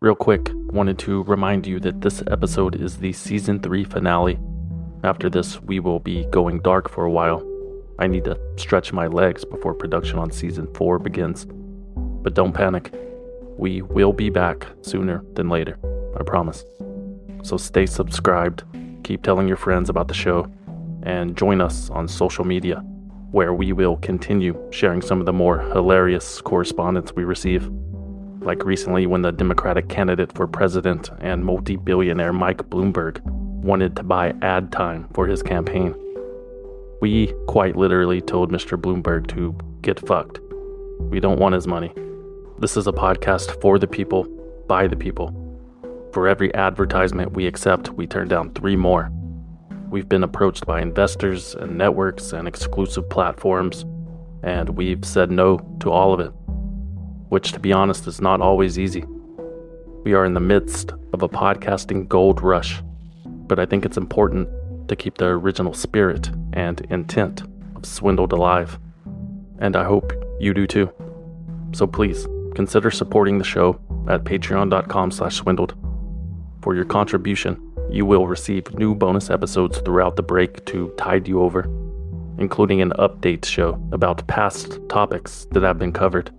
Real quick, wanted to remind you that this episode is the Season 3 finale. After this, we will be going dark for a while. I need to stretch my legs before production on Season 4 begins. But don't panic. We will be back sooner than later, I promise. So stay subscribed, keep telling your friends about the show, and join us on social media, where we will continue sharing some of the more hilarious correspondence we receive. Like recently when the Democratic candidate for president and multi-billionaire Mike Bloomberg wanted to buy ad time for his campaign. We quite literally told Mr. Bloomberg to get fucked. We don't want his money. This is a podcast for the people, by the people. For every advertisement we accept, we turn down 3 more. We've been approached by investors and networks and exclusive platforms, and we've said no to all of it, which, to be honest, is not always easy. We are in the midst of a podcasting gold rush, but I think it's important to keep the original spirit and intent of Swindled alive, and I hope you do too. So please, consider supporting the show at patreon.com/swindled. For your contribution, you will receive new bonus episodes throughout the break to tide you over, including an update show about past topics that have been covered.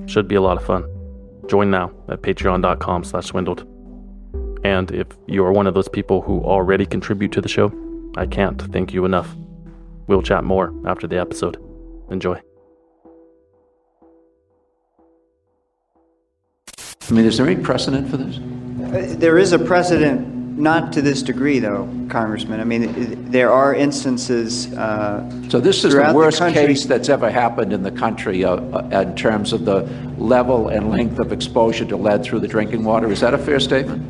Should be a lot of fun. Join now at patreon.com/swindled. And if you are one of those people who already contribute to the show, I can't thank you enough. We'll chat more after the episode. Enjoy. I mean, is there any precedent for this? There is a precedent, not to this degree, though, Congressman. I mean, there are instances. So this is the worst country case that's ever happened in the country in terms of the level and length of exposure to lead through the drinking water. Is that a fair statement?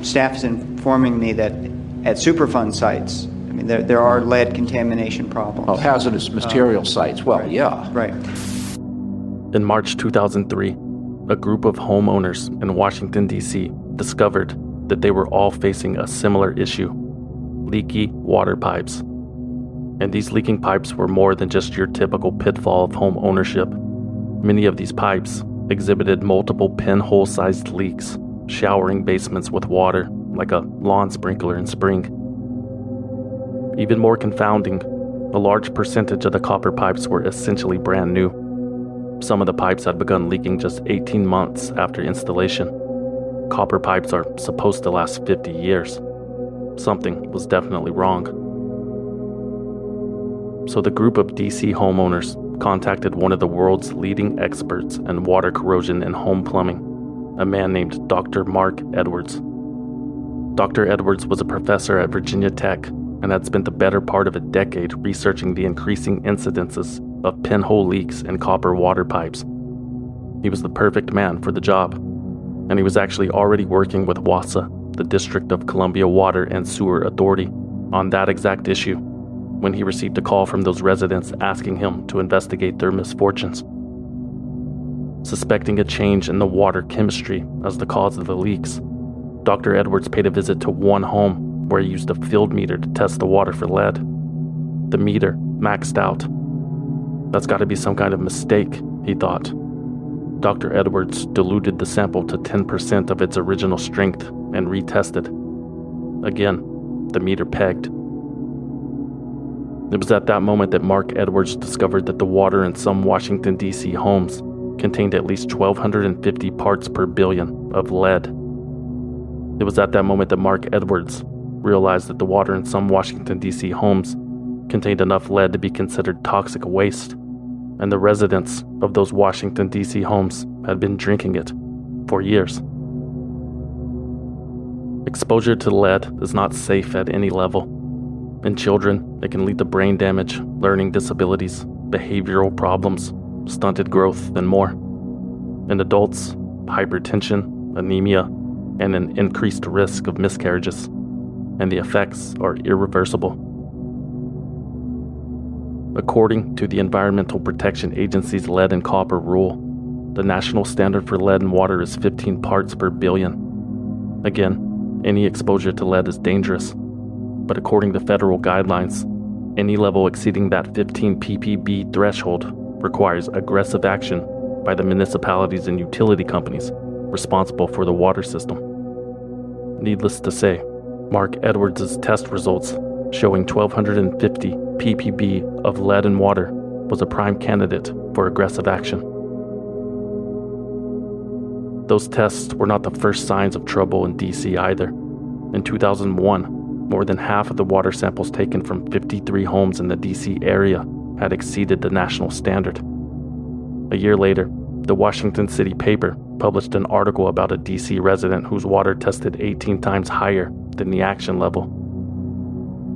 Staff is informing me that at Superfund sites, I mean, there are lead contamination problems. Oh, hazardous material sites. Well, right. Yeah. Right. In March 2003, a group of homeowners in Washington, D.C. discovered that they were all facing a similar issue: leaky water pipes. And these leaking pipes were more than just your typical pitfall of home ownership. Many of these pipes exhibited multiple pinhole-sized leaks, showering basements with water like a lawn sprinkler in spring. Even more confounding, a large percentage of the copper pipes were essentially brand new. Some of the pipes had begun leaking just 18 months after installation. Copper pipes are supposed to last 50 years. Something was definitely wrong. So the group of DC homeowners contacted one of the world's leading experts in water corrosion and home plumbing, a man named Dr. Mark Edwards. Dr. Edwards was a professor at Virginia Tech and had spent the better part of a decade researching the increasing incidences of pinhole leaks in copper water pipes. He was the perfect man for the job, and he was actually already working with WASA, the District of Columbia Water and Sewer Authority, on that exact issue when he received a call from those residents asking him to investigate their misfortunes. Suspecting a change in the water chemistry as the cause of the leaks, Dr. Edwards paid a visit to one home where he used a field meter to test the water for lead. The meter maxed out. That's got to be some kind of mistake, he thought. Dr. Edwards diluted the sample to 10% of its original strength and retested. Again, the meter pegged. It was at that moment that Mark Edwards discovered that the water in some Washington, D.C. homes contained at least 1,250 parts per billion of lead. It was at that moment that Mark Edwards realized that the water in some Washington, D.C. homes contained enough lead to be considered toxic waste, and the residents of those Washington, D.C. homes had been drinking it for years. Exposure to lead is not safe at any level. In children, it can lead to brain damage, learning disabilities, behavioral problems, stunted growth, and more. In adults, hypertension, anemia, and an increased risk of miscarriages, and the effects are irreversible. According to the Environmental Protection Agency's lead and copper rule, the national standard for lead in water is 15 parts per billion. Again, any exposure to lead is dangerous, but according to federal guidelines, any level exceeding that 15 ppb threshold requires aggressive action by the municipalities and utility companies responsible for the water system. Needless to say, Mark Edwards' test results showing 1,250 ppb of lead in water was a prime candidate for aggressive action. Those tests were not the first signs of trouble in DC either. In 2001, more than half of the water samples taken from 53 homes in the DC area had exceeded the national standard. A year later, the Washington City paper published an article about a DC resident whose water tested 18 times higher than the action level.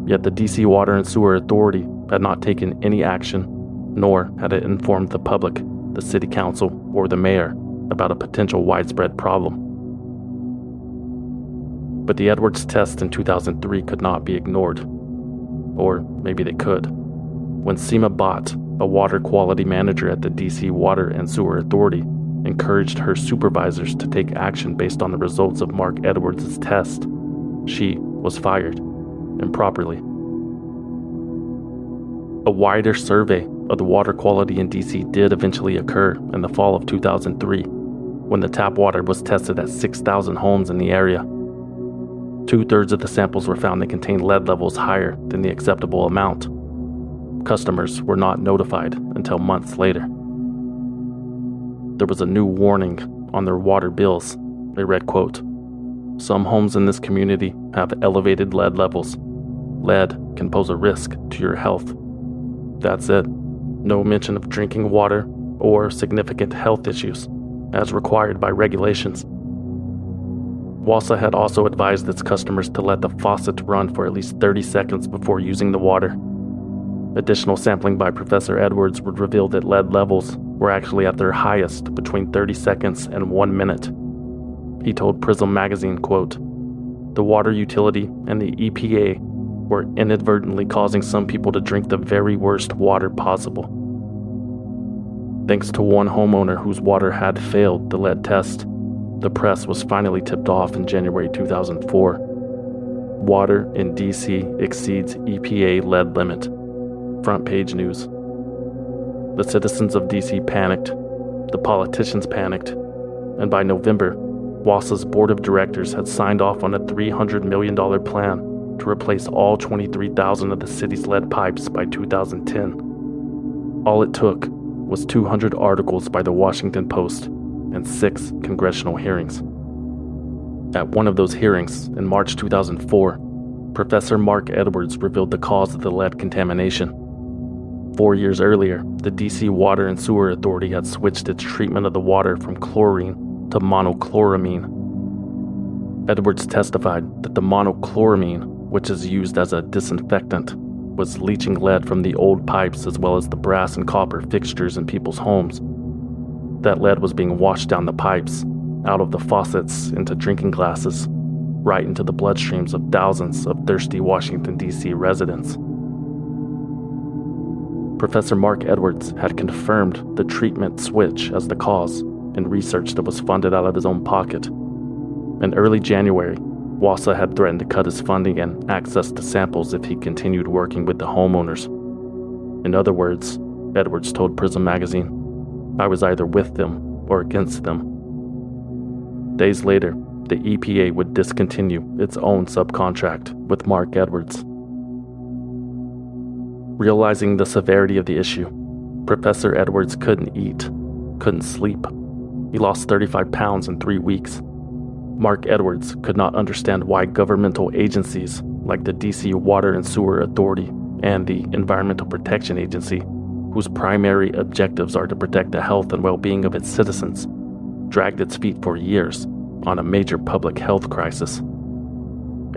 Yet the DC Water and Sewer Authority had not taken any action, nor had it informed the public, the city council, or the mayor about a potential widespread problem. But the Edwards test in 2003 could not be ignored. Or maybe they could. When Seema Bhatt, a water quality manager at the DC Water and Sewer Authority, encouraged her supervisors to take action based on the results of Mark Edwards' test, she was fired, improperly. A wider survey of the water quality in DC did eventually occur in the fall of 2003, when the tap water was tested at 6,000 homes in the area. 2/3 of the samples were found to contain lead levels higher than the acceptable amount. Customers were not notified until months later. There was a new warning on their water bills. They read, quote, "Some homes in this community have elevated lead levels. Lead can pose a risk to your health." That's it. No mention of drinking water or significant health issues, as required by regulations. WASA had also advised its customers to let the faucet run for at least 30 seconds before using the water. Additional sampling by Professor Edwards would reveal that lead levels were actually at their highest between 30 seconds and 1 minute. He told Prism magazine, quote, "The water utility and the EPA were inadvertently causing some people to drink the very worst water possible." Thanks to one homeowner whose water had failed the lead test, the press was finally tipped off in January 2004. Water in DC exceeds EPA lead limit. Front page news. The citizens of DC panicked, the politicians panicked, and by November, WASA's board of directors had signed off on a $300 million plan to replace all 23,000 of the city's lead pipes by 2010. All it took was 200 articles by the Washington Post and 6 congressional hearings. At one of those hearings, in March 2004, Professor Mark Edwards revealed the cause of the lead contamination. 4 years earlier, the DC Water and Sewer Authority had switched its treatment of the water from chlorine to monochloramine. Edwards testified that the monochloramine, which is used as a disinfectant, was leaching lead from the old pipes as well as the brass and copper fixtures in people's homes. That lead was being washed down the pipes, out of the faucets into drinking glasses, right into the bloodstreams of thousands of thirsty Washington, D.C. residents. Professor Mark Edwards had confirmed the treatment switch as the cause in research that was funded out of his own pocket. In early January, WASA had threatened to cut his funding and access to samples if he continued working with the homeowners. In other words, Edwards told Prism magazine, "I was either with them or against them." Days later, the EPA would discontinue its own subcontract with Mark Edwards. Realizing the severity of the issue, Professor Edwards couldn't eat, couldn't sleep. He lost 35 pounds in 3 weeks. Mark Edwards could not understand why governmental agencies like the DC Water and Sewer Authority and the Environmental Protection Agency, whose primary objectives are to protect the health and well-being of its citizens, dragged its feet for years on a major public health crisis.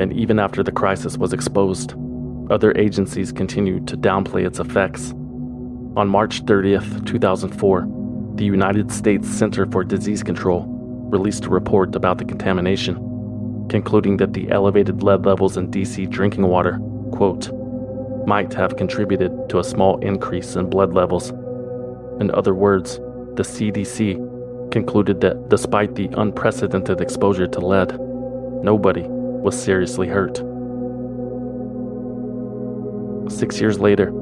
And even after the crisis was exposed, other agencies continued to downplay its effects. On March 30th, 2004, the United States Center for Disease Control released a report about the contamination, concluding that the elevated lead levels in DC drinking water, quote, might have contributed to a small increase in blood levels. In other words, the CDC concluded that despite the unprecedented exposure to lead, nobody was seriously hurt. 6 years later,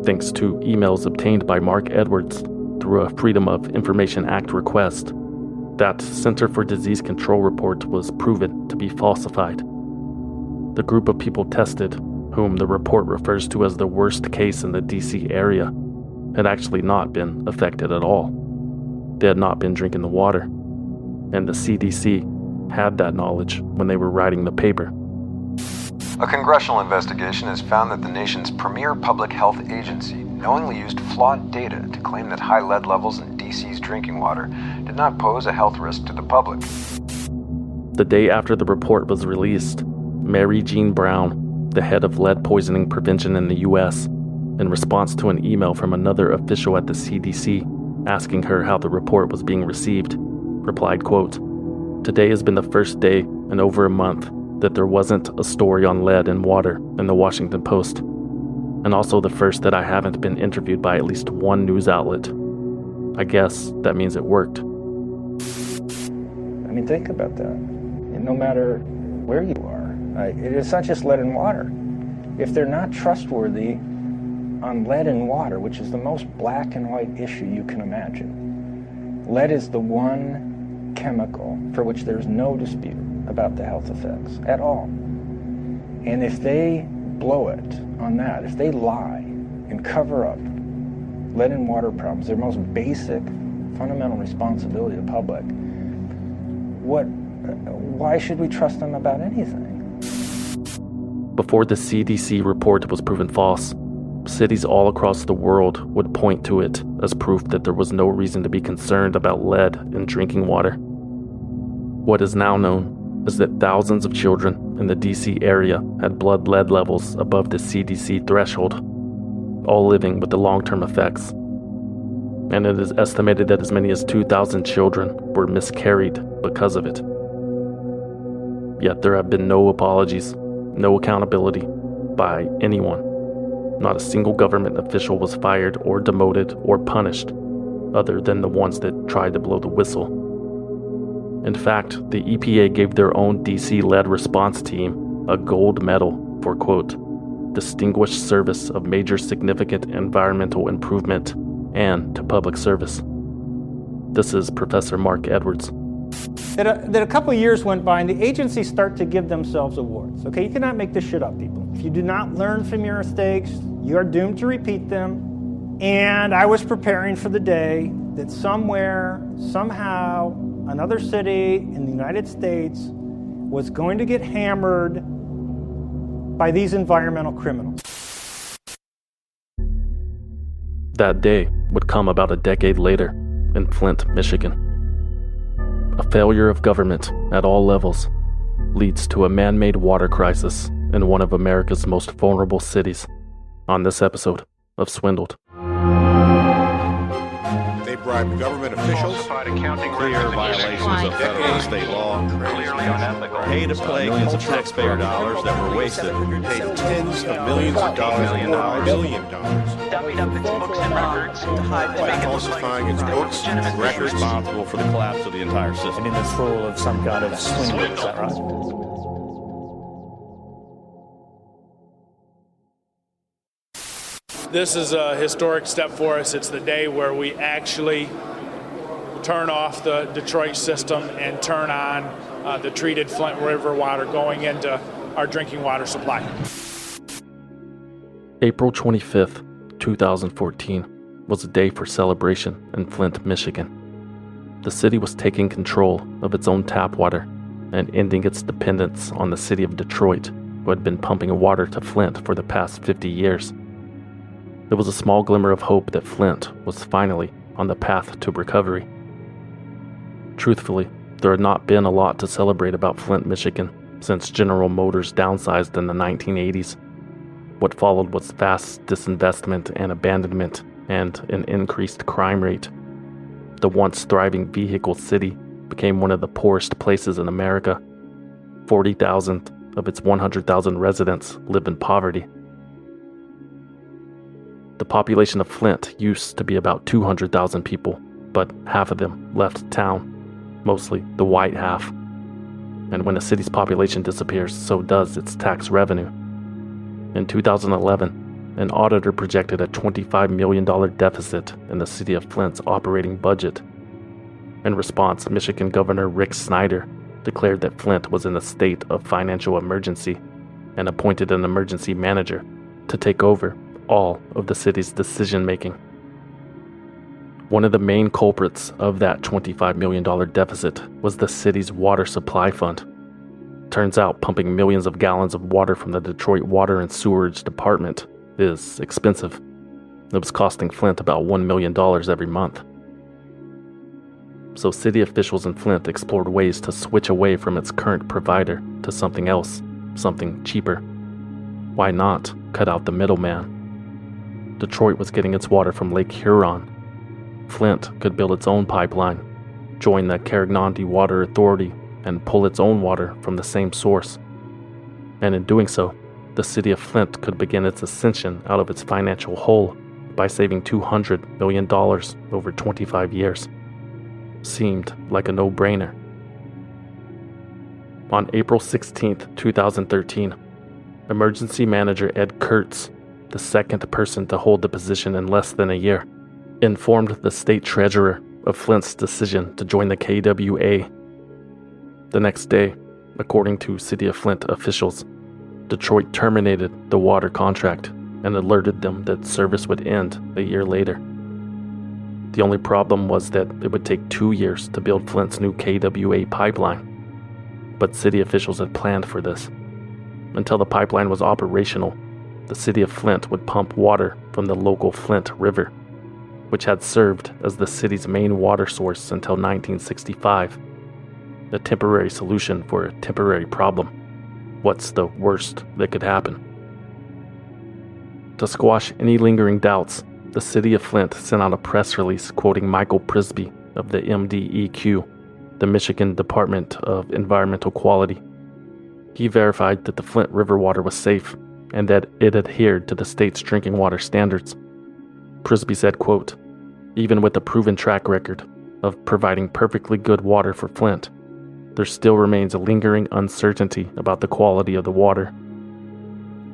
thanks to emails obtained by Mark Edwards, through a Freedom of Information Act request. That Center for Disease Control report was proven to be falsified. The group of people tested, whom the report refers to as the worst case in the DC area, had actually not been affected at all. They had not been drinking the water, and the CDC had that knowledge when they were writing the paper. A congressional investigation has found that the nation's premier public health agency knowingly used flawed data to claim that high lead levels in DC's drinking water did not pose a health risk to the public. The day after the report was released, Mary Jean Brown, the head of lead poisoning prevention in the U.S., in response to an email from another official at the CDC asking her how the report was being received, replied, quote, "Today has been the first day in over a month that there wasn't a story on lead in water in the Washington Post, and also the first that I haven't been interviewed by at least one news outlet. I guess that means it worked." I mean, think about that. No matter where you are, it's not just lead and water. If they're not trustworthy on lead and water, which is the most black and white issue you can imagine, lead is the one chemical for which there's no dispute about the health effects at all. And if they blow it on that, if they lie and cover up lead and water problems, their most basic fundamental responsibility to the public, why should we trust them about anything? Before the CDC report was proven false, cities all across the world would point to it as proof that there was no reason to be concerned about lead in drinking water. What is now known is that thousands of children in the DC area had blood lead levels above the CDC threshold, all living with the long-term effects. And it is estimated that as many as 2,000 children were miscarried because of it. Yet there have been no apologies, no accountability by anyone. Not a single government official was fired or demoted or punished, other than the ones that tried to blow the whistle. In fact, the EPA gave their own DC lead response team a gold medal for, quote, "distinguished service of major significant environmental improvement and to public service." This is Professor Mark Edwards. That a couple of years went by and the agencies start to give themselves awards. Okay, you cannot make this shit up, people. If you do not learn from your mistakes, you are doomed to repeat them. And I was preparing for the day that somewhere, somehow, another city in the United States was going to get hammered by these environmental criminals. That day would come about a decade later in Flint, Michigan. A failure of government at all levels leads to a man-made water crisis in one of America's most vulnerable cities. On this episode of Swindled. They bribed government officials, clear violations of federal and state law, pay to play millions of taxpayer dollars that were wasted, paid tens of millions of dollars, $1 billion, dummied up its books and records to hide by falsifying its books and records, responsible for the collapse of the entire system. In this role of some kind of swindle, is that right? This is a historic step for us. It's the day where we actually turn off the Detroit system and turn on the treated Flint River water going into our drinking water supply. April 25th, 2014 was a day for celebration in Flint, Michigan. The city was taking control of its own tap water and ending its dependence on the city of Detroit, who had been pumping water to Flint for the past 50 years. There was a small glimmer of hope that Flint was finally on the path to recovery. Truthfully, there had not been a lot to celebrate about Flint, Michigan since General Motors downsized in the 1980s. What followed was vast disinvestment and abandonment and an increased crime rate. The once thriving vehicle city became one of the poorest places in America. 40,000 of its 100,000 residents live in poverty. The population of Flint used to be about 200,000 people, but half of them left town, mostly the white half. And when a city's population disappears, so does its tax revenue. In 2011, an auditor projected a $25 million deficit in the city of Flint's operating budget. In response, Michigan Governor Rick Snyder declared that Flint was in a state of financial emergency and appointed an emergency manager to take over all of the city's decision-making. One of the main culprits of that $25 million deficit was the city's water supply fund. Turns out pumping millions of gallons of water from the Detroit Water and Sewerage Department is expensive. It was costing Flint about $1 million every month. So city officials in Flint explored ways to switch away from its current provider to something else, something cheaper. Why not cut out the middleman? Detroit was getting its water from Lake Huron. Flint could build its own pipeline, join the Carignan Water Authority, and pull its own water from the same source. And in doing so, the city of Flint could begin its ascension out of its financial hole by saving $200 million over 25 years. Seemed like a no-brainer. On April 16, 2013, Emergency Manager Ed Kurtz, the second person to hold the position in less than a year, informed the state treasurer of Flint's decision to join the KWA. The next day, according to City of Flint officials, Detroit terminated the water contract and alerted them that service would end a year later. The only problem was that it would take 2 years to build Flint's new KWA pipeline. But city officials had planned for this. Until the pipeline was operational, the city of Flint would pump water from the local Flint River, which had served as the city's main water source until 1965. A temporary solution for a temporary problem. What's the worst that could happen? To squash any lingering doubts, the city of Flint sent out a press release quoting Michael Prisby of the MDEQ, the Michigan Department of Environmental Quality. He verified that the Flint River water was safe and that it adhered to the state's drinking water standards. Prisby said, quote, "Even with a proven track record of providing perfectly good water for Flint, there still remains a lingering uncertainty about the quality of the water.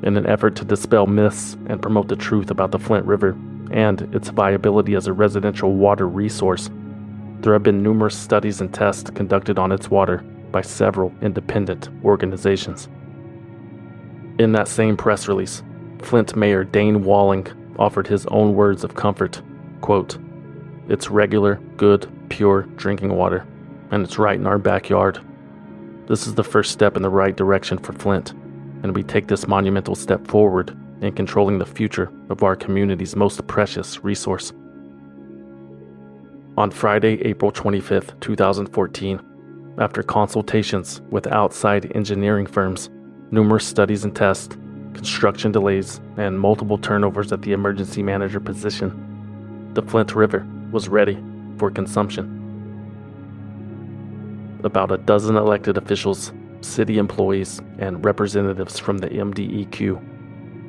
In an effort to dispel myths and promote the truth about the Flint River and its viability as a residential water resource, there have been numerous studies and tests conducted on its water by several independent organizations." In that same press release, Flint Mayor Dane Walling offered his own words of comfort, quote, "It's regular, good, pure drinking water, and it's right in our backyard. This is the first step in the right direction for Flint, and we take this monumental step forward in controlling the future of our community's most precious resource." On Friday, April 25, 2014, after consultations with outside engineering firms, numerous studies and tests, construction delays, and multiple turnovers at the emergency manager position, the Flint River was ready for consumption. About a dozen elected officials, city employees, and representatives from the MDEQ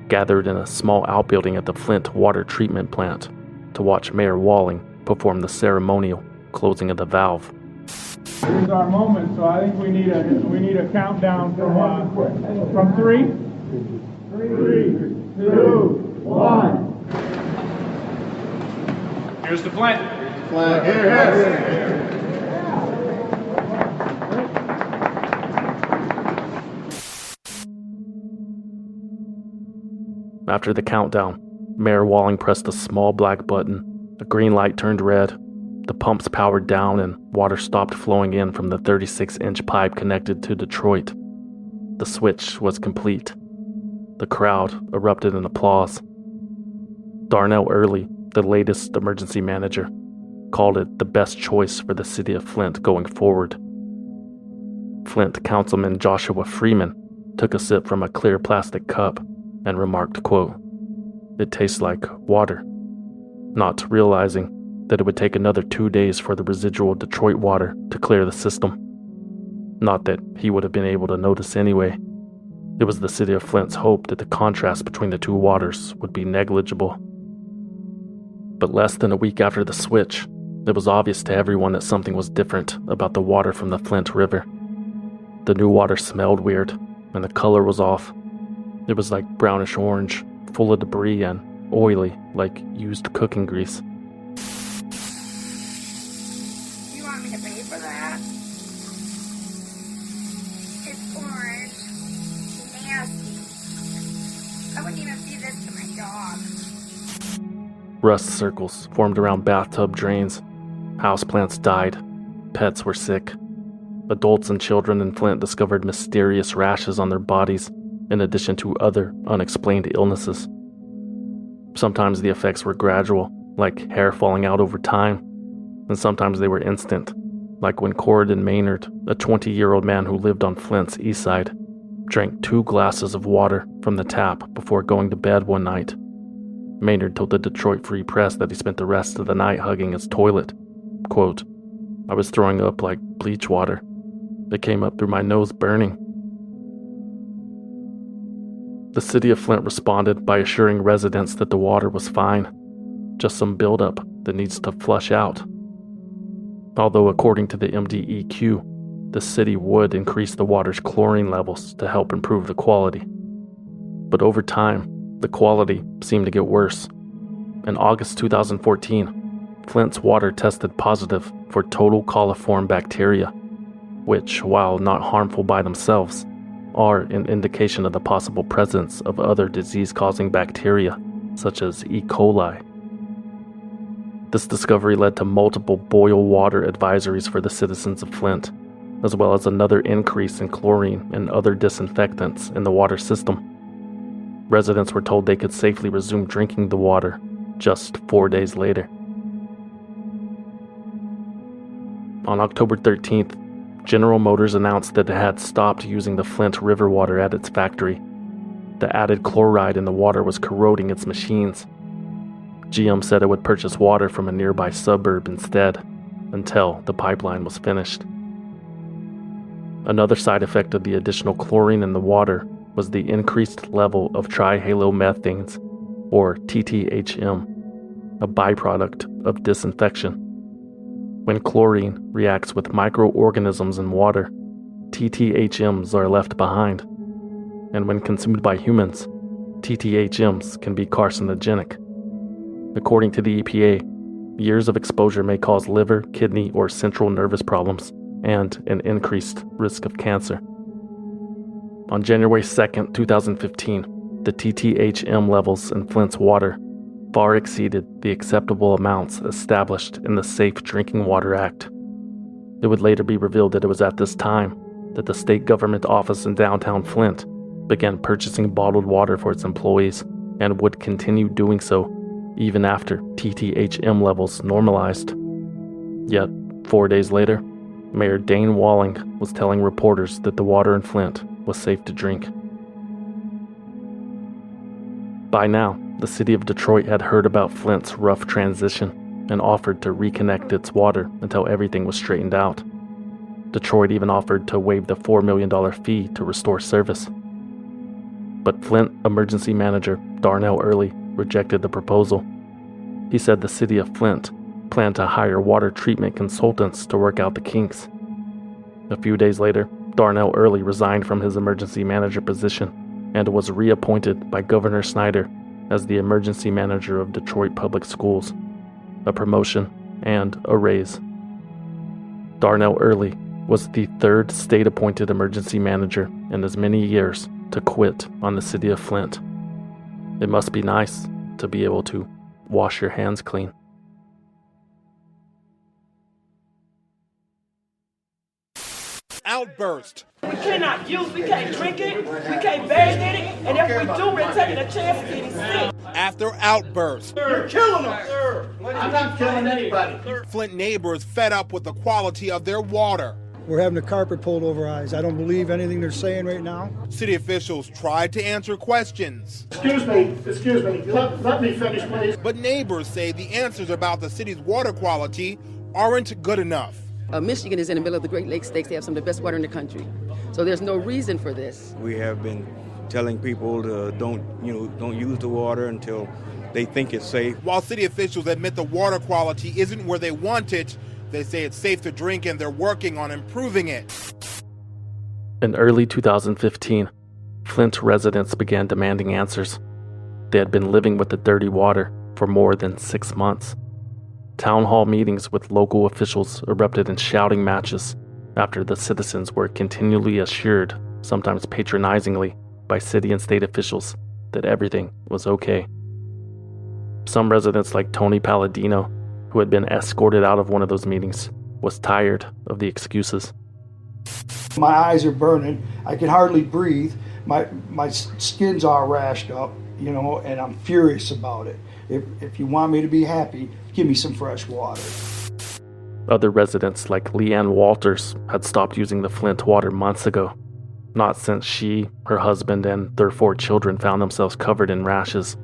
gathered in a small outbuilding at the Flint water treatment plant to watch Mayor Walling perform the ceremonial closing of the valve. Here's our moment, so I think we need a countdown from 3. 3, 2, 1. Here's the Flint. Here. After the countdown, Mayor Walling pressed a small black button. A green light turned red. The pumps powered down and water stopped flowing in from the 36-inch pipe connected to Detroit. The switch was complete. The crowd erupted in applause. Darnell Early, the latest emergency manager, called it the best choice for the city of Flint going forward. Flint Councilman Joshua Freeman took a sip from a clear plastic cup and remarked, quote, "It tastes like water," not realizing that it would take another 2 days for the residual Detroit water to clear the system. Not that he would have been able to notice anyway. It was the city of Flint's hope that the contrast between the two waters would be negligible. But less than a week after the switch, it was obvious to everyone that something was different about the water from the Flint River. The new water smelled weird, and the color was off. It was like brownish orange, full of debris and oily like used cooking grease. You want me to pay for that? It's orange. Nasty. I wouldn't even feed this to my dog. Rust circles formed around bathtub drains. Houseplants died. Pets were sick. Adults and children in Flint discovered mysterious rashes on their bodies, in addition to other unexplained illnesses. Sometimes the effects were gradual, like hair falling out over time, and sometimes they were instant, like when Corridon Maynard, a 20-year-old man who lived on Flint's east side, drank 2 glasses of water from the tap before going to bed one night. Maynard told the Detroit Free Press that he spent the rest of the night hugging his toilet. Quote, "I was throwing up like bleach water. It came up through my nose burning." The city of Flint responded by assuring residents that the water was fine, just some buildup that needs to flush out. Although according to the MDEQ, the city would increase the water's chlorine levels to help improve the quality. But over time, the quality seemed to get worse. In August 2014, Flint's water tested positive for total coliform bacteria, which, while not harmful by themselves, are an indication of the possible presence of other disease-causing bacteria, such as E. coli. This discovery led to multiple boil water advisories for the citizens of Flint, as well as another increase in chlorine and other disinfectants in the water system. Residents were told they could safely resume drinking the water just 4 days later. On October 13th, General Motors announced that it had stopped using the Flint River water at its factory. The added chloride in the water was corroding its machines. GM said it would purchase water from a nearby suburb instead, until the pipeline was finished. Another side effect of the additional chlorine in the water was the increased level of trihalomethanes, or TTHM, a byproduct of disinfection. When chlorine reacts with microorganisms in water, TTHMs are left behind, and when consumed by humans, TTHMs can be carcinogenic. According to the EPA, years of exposure may cause liver, kidney, or central nervous problems, and an increased risk of cancer. On January 2nd, 2015, the TTHM levels in Flint's water far exceeded the acceptable amounts established in the Safe Drinking Water Act. It would later be revealed that it was at this time that the state government office in downtown Flint began purchasing bottled water for its employees and would continue doing so even after TTHM levels normalized. Yet, 4 days later, Mayor Dane Walling was telling reporters that the water in Flint was safe to drink. By now, the city of Detroit had heard about Flint's rough transition and offered to reconnect its water until everything was straightened out. Detroit even offered to waive the $4 million fee to restore service. But Flint emergency manager Darnell Early rejected the proposal. He said the city of Flint planned to hire water treatment consultants to work out the kinks. A few days later, Darnell Early resigned from his emergency manager position and was reappointed by Governor Snyder as the emergency manager of Detroit Public Schools, a promotion and a raise. Darnell Early was the third state-appointed emergency manager in as many years to quit on the city of Flint. It must be nice to be able to wash your hands clean. Outburst. We cannot use, we can't drink it, we can't bathe in it, and if we do, we're taking a chance of getting sick. After outburst. You're killing us, sir. I'm not killing anybody. Flint neighbors fed up with the quality of their water. We're having the carpet pulled over our eyes. I don't believe anything they're saying right now. City officials tried to answer questions. Excuse me, let me finish, please. But neighbors say the answers about the city's water quality aren't good enough. Michigan is in the middle of the Great Lakes States. They have some of the best water in the country. So there's no reason for this. We have been telling people to don't use the water until they think it's safe. While city officials admit the water quality isn't where they want it, they say it's safe to drink and they're working on improving it. In early 2015, Flint residents began demanding answers. they had been living with the dirty water for more than 6 months. Town hall meetings with local officials erupted in shouting matches after the citizens were continually assured, sometimes patronizingly, by city and state officials that everything was okay. Some residents like Tony Palladino, who had been escorted out of one of those meetings, was tired of the excuses. My eyes are burning. I can hardly breathe. My skin's all rashed up, and I'm furious about it. If you want me to be happy, give me some fresh water. Other residents like Leanne Walters had stopped using the Flint water months ago, not since she, her husband, and their 4 children found themselves covered in rashes.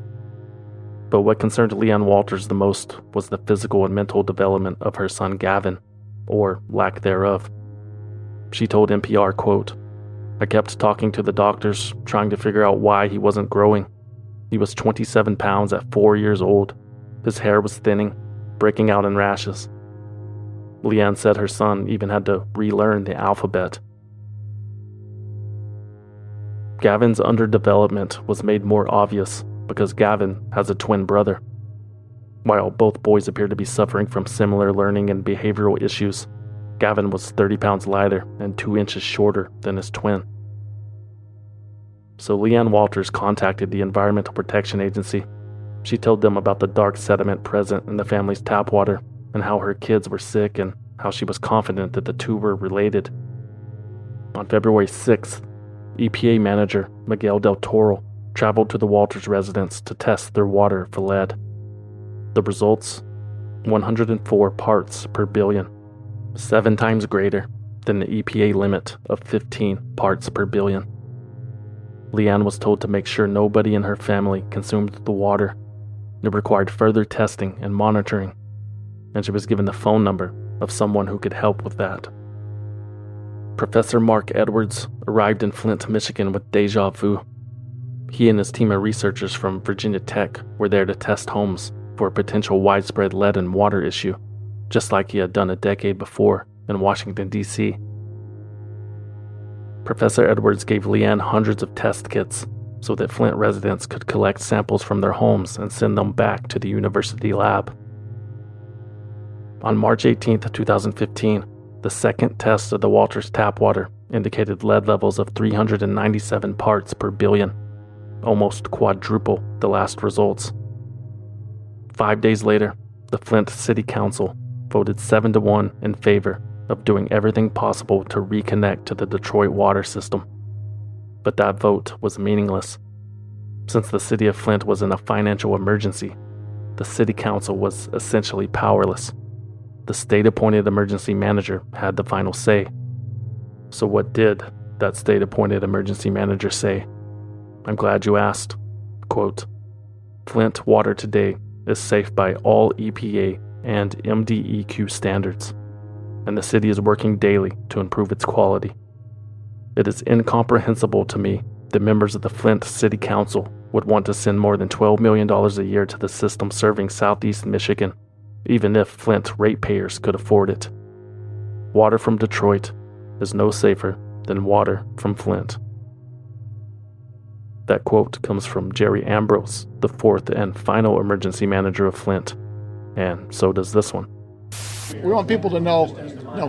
But what concerned Leanne Walters the most was the physical and mental development of her son Gavin, or lack thereof. She told NPR, quote, "I kept talking to the doctors, trying to figure out why he wasn't growing. He was 27 pounds at 4 years old. His hair was thinning, breaking out in rashes." Leanne said her son even had to relearn the alphabet. Gavin's underdevelopment was made more obvious because Gavin has a twin brother. While both boys appeared to be suffering from similar learning and behavioral issues, Gavin was 30 pounds lighter and 2 inches shorter than his twin. So Leanne Walters contacted the Environmental Protection Agency. She told them about the dark sediment present in the family's tap water and how her kids were sick and how she was confident that the two were related. On February 6th, EPA manager Miguel Del Toro traveled to the Walters residence to test their water for lead. The results? 104 parts per billion, 7 times greater than the EPA limit of 15 parts per billion. Leanne was told to make sure nobody in her family consumed the water. It required further testing and monitoring, and she was given the phone number of someone who could help with that. Professor Mark Edwards arrived in Flint, Michigan with déjà vu. He and his team of researchers from Virginia Tech were there to test homes for a potential widespread lead and water issue, just like he had done a decade before in Washington, D.C. Professor Edwards gave Leanne hundreds of test kits so that Flint residents could collect samples from their homes and send them back to the university lab. On March 18, 2015, the second test of the Walters tap water indicated lead levels of 397 parts per billion, almost quadruple the last results. 5 days later, the Flint City Council voted 7-1 in favor of doing everything possible to reconnect to the Detroit water system. But that vote was meaningless. Since the city of Flint was in a financial emergency, the city council was essentially powerless. The state-appointed emergency manager had the final say. So what did that state-appointed emergency manager say? I'm glad you asked. Quote, "Flint water today is safe by all EPA and MDEQ standards, and the city is working daily to improve its quality. It is incomprehensible to me that members of the Flint City Council would want to send more than $12 million a year to the system serving Southeast Michigan, even if Flint ratepayers could afford it. Water from Detroit is no safer than water from Flint." That quote comes from Jerry Ambrose, the 4th and final emergency manager of Flint, and so does this one. We want people to know,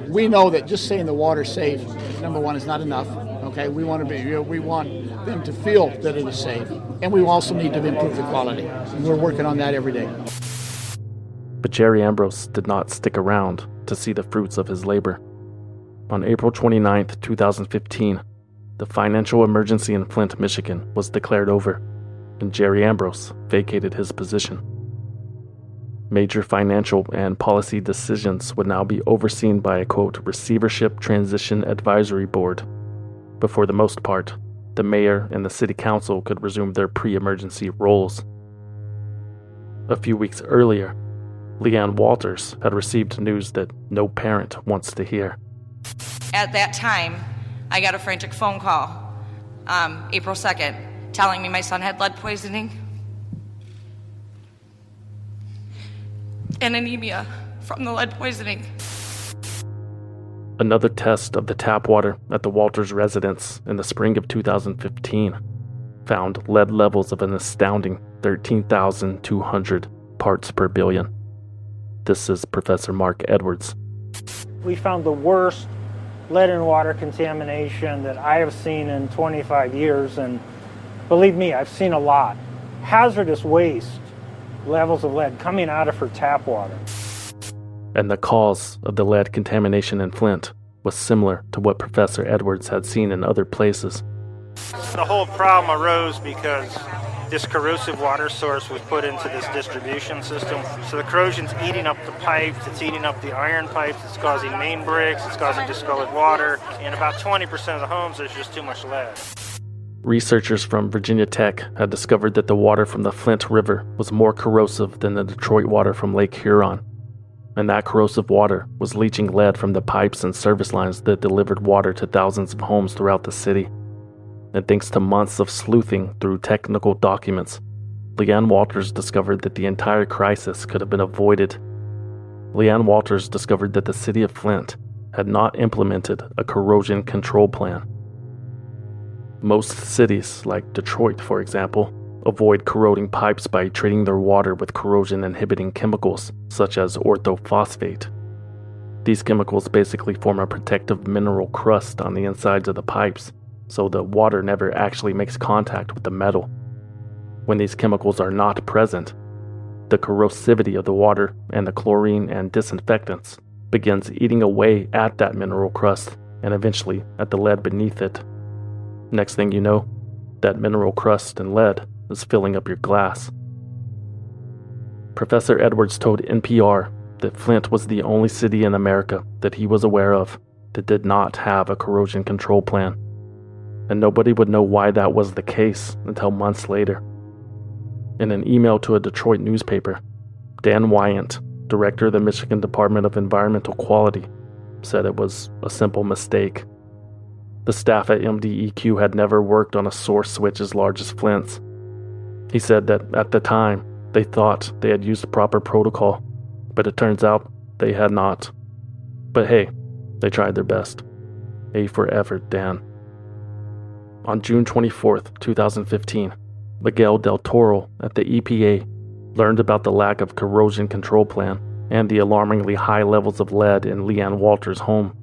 we know that just saying the water's safe, number one, is not enough. Okay, we want them to feel that it is safe, and we also need to improve the quality. And we're working on that every day. But Jerry Ambrose did not stick around to see the fruits of his labor. On April 29, 2015, the financial emergency in Flint, Michigan was declared over, and Jerry Ambrose vacated his position. Major financial and policy decisions would now be overseen by a, quote, receivership transition advisory board. But for the most part, the mayor and the city council could resume their pre-emergency roles. A few weeks earlier, Leanne Walters had received news that no parent wants to hear. At that time, I got a frantic phone call, April 2nd, telling me my son had lead poisoning and anemia from the lead poisoning. Another test of the tap water at the Walters residence in the spring of 2015 found lead levels of an astounding 13,200 parts per billion. This is Professor Mark Edwards. We found the worst lead and water contamination that I have seen in 25 years, and believe me, I've seen a lot. Hazardous waste levels of lead coming out of her tap water. And the cause of the lead contamination in Flint was similar to what Professor Edwards had seen in other places. The whole problem arose because this corrosive water source was put into this distribution system. So the corrosion's eating up the pipes, it's eating up the iron pipes, it's causing main breaks, it's causing discolored water. In about 20% of the homes, there's just too much lead. Researchers from Virginia Tech had discovered that the water from the Flint River was more corrosive than the Detroit water from Lake Huron. And that corrosive water was leaching lead from the pipes and service lines that delivered water to thousands of homes throughout the city. And thanks to months of sleuthing through technical documents, Leanne Walters discovered that the entire crisis could have been avoided. Leanne Walters discovered that the city of Flint had not implemented a corrosion control plan. Most cities, like Detroit for example, avoid corroding pipes by treating their water with corrosion-inhibiting chemicals, such as orthophosphate. These chemicals basically form a protective mineral crust on the insides of the pipes, so the water never actually makes contact with the metal. When these chemicals are not present, the corrosivity of the water and the chlorine and disinfectants begins eating away at that mineral crust and eventually at the lead beneath it. Next thing you know, that mineral crust and lead is filling up your glass. Professor Edwards told NPR that Flint was the only city in America that he was aware of that did not have a corrosion control plan. And nobody would know why that was the case until months later. In an email to a Detroit newspaper, Dan Wyant, director of the Michigan Department of Environmental Quality, said it was a simple mistake. The staff at MDEQ had never worked on a source switch as large as Flint's. He said that at the time, they thought they had used proper protocol, but it turns out they had not. But hey, they tried their best. A for effort, Dan. On June 24th, 2015, Miguel Del Toro at the EPA learned about the lack of corrosion control plan and the alarmingly high levels of lead in Leanne Walters' home.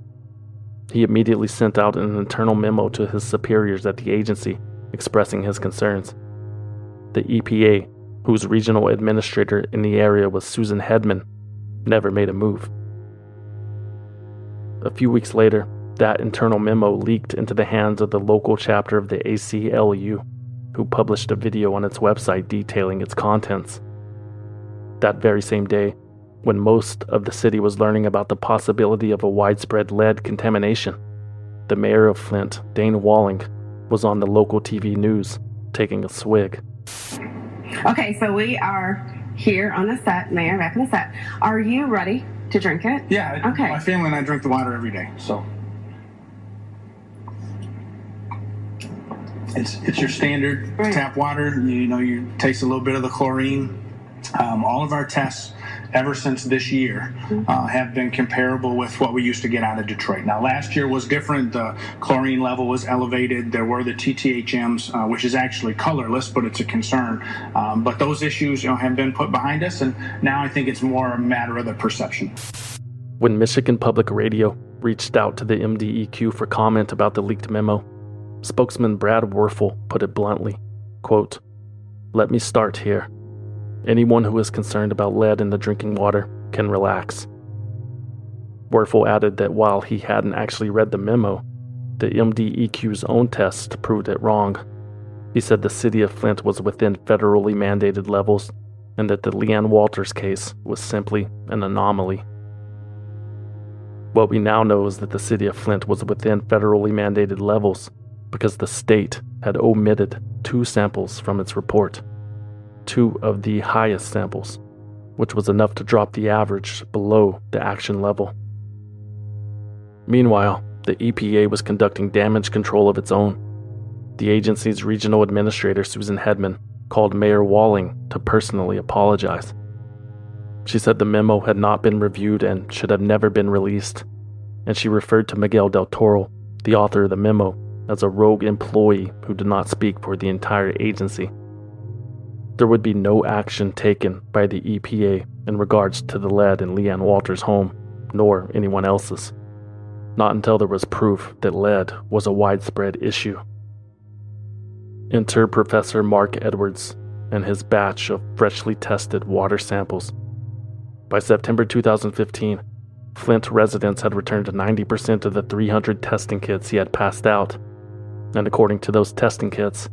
He immediately sent out an internal memo to his superiors at the agency expressing his concerns. The EPA, whose regional administrator in the area was Susan Hedman, never made a move. A few weeks later, that internal memo leaked into the hands of the local chapter of the ACLU, who published a video on its website detailing its contents. That very same day, when most of the city was learning about the possibility of a widespread lead contamination, the mayor of Flint, Dane Walling, was on the local TV news taking a swig. Okay, so we are here on the set, Mayor, back on the set. Are you ready to drink it? Yeah, okay. My family and I drink the water every day, so. It's your standard tap water. You taste a little bit of the chlorine. All of our tests ever since this year have been comparable with what we used to get out of Detroit. Now, last year was different. The chlorine level was elevated. There were the TTHMs, which is actually colorless, but it's a concern. But those issues have been put behind us, and now I think it's more a matter of the perception. When Michigan Public Radio reached out to the MDEQ for comment about the leaked memo, spokesman Brad Werfel put it bluntly, quote, "Let me start here. Anyone who is concerned about lead in the drinking water can relax." Werfel added that while he hadn't actually read the memo, the MDEQ's own test proved it wrong. He said the city of Flint was within federally mandated levels and that the Leanne Walters case was simply an anomaly. What we now know is that the city of Flint was within federally mandated levels because the state had omitted 2 samples from its report. 2 of the highest samples, which was enough to drop the average below the action level. Meanwhile, the EPA was conducting damage control of its own. The agency's regional administrator, Susan Hedman, called Mayor Walling to personally apologize. She said the memo had not been reviewed and should have never been released, and she referred to Miguel Del Toro, the author of the memo, as a rogue employee who did not speak for the entire agency. There would be no action taken by the EPA in regards to the lead in Leanne Walters' home, nor anyone else's. Not until there was proof that lead was a widespread issue. Enter Professor Mark Edwards and his batch of freshly tested water samples. By September 2015, Flint residents had returned 90% of the 300 testing kits he had passed out, and according to those testing kits,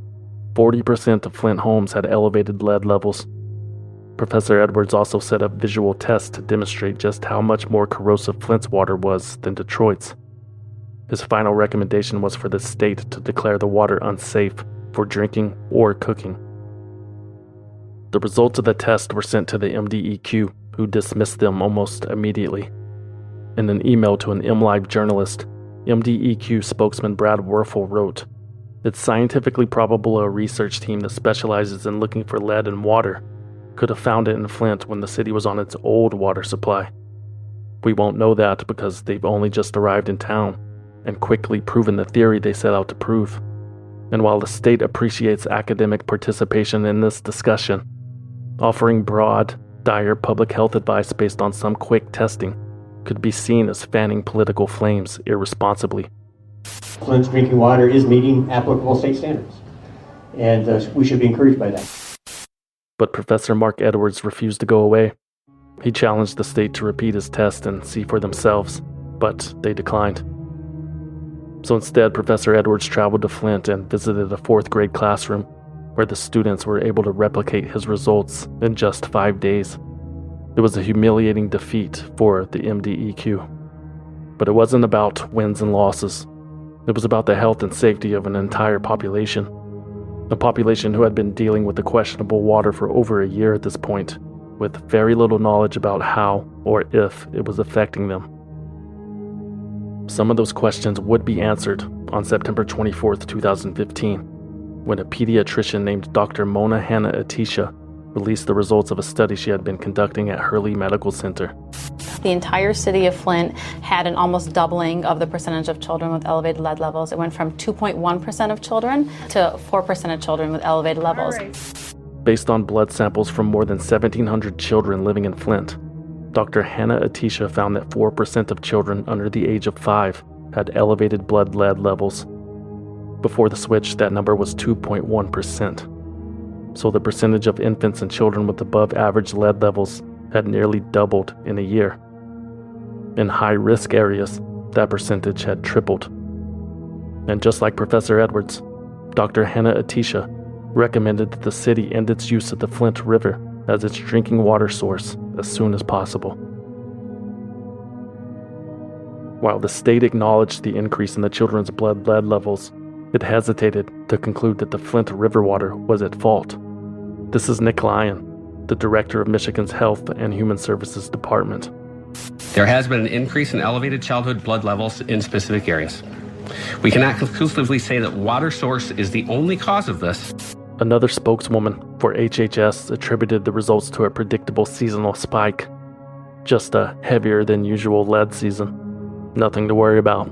40% of Flint homes had elevated lead levels. Professor Edwards also set up visual tests to demonstrate just how much more corrosive Flint's water was than Detroit's. His final recommendation was for the state to declare the water unsafe for drinking or cooking. The results of the test were sent to the MDEQ, who dismissed them almost immediately. In an email to an MLive journalist, MDEQ spokesman Brad Werfel wrote, "It's scientifically probable a research team that specializes in looking for lead in water could have found it in Flint when the city was on its old water supply. We won't know that because they've only just arrived in town and quickly proven the theory they set out to prove. And while the state appreciates academic participation in this discussion, offering broad, dire public health advice based on some quick testing could be seen as fanning political flames irresponsibly." Flint's drinking water is meeting applicable state standards, and we should be encouraged by that. But Professor Mark Edwards refused to go away. He challenged the state to repeat his test and see for themselves, but they declined. So instead, Professor Edwards traveled to Flint and visited a 4th grade classroom where the students were able to replicate his results in just 5 days. It was a humiliating defeat for the MDEQ. But it wasn't about wins and losses. It was about the health and safety of an entire population. A population who had been dealing with the questionable water for over a year at this point, with very little knowledge about how or if it was affecting them. Some of those questions would be answered on September 24th, 2015, when a pediatrician named Dr. Mona Hanna-Attisha released the results of a study she had been conducting at Hurley Medical Center. The entire city of Flint had an almost doubling of the percentage of children with elevated lead levels. It went from 2.1% of children to 4% of children with elevated levels. Based on blood samples from more than 1,700 children living in Flint, Dr. Hanna-Attisha found that 4% of children under the age of 5 had elevated blood lead levels. Before the switch, that number was 2.1%. So the percentage of infants and children with above average lead levels had nearly doubled in a year. In high-risk areas, that percentage had tripled. And just like Professor Edwards, Dr. Hanna-Attisha recommended that the city end its use of the Flint River as its drinking water source as soon as possible. While the state acknowledged the increase in the children's blood lead levels, it hesitated to conclude that the Flint River water was at fault. This is Nick Lyon, the director of Michigan's Health and Human Services Department. There has been an increase in elevated childhood blood levels in specific areas. We cannot conclusively say that water source is the only cause of this. Another spokeswoman for HHS attributed the results to a predictable seasonal spike. Just a heavier than usual lead season. Nothing to worry about.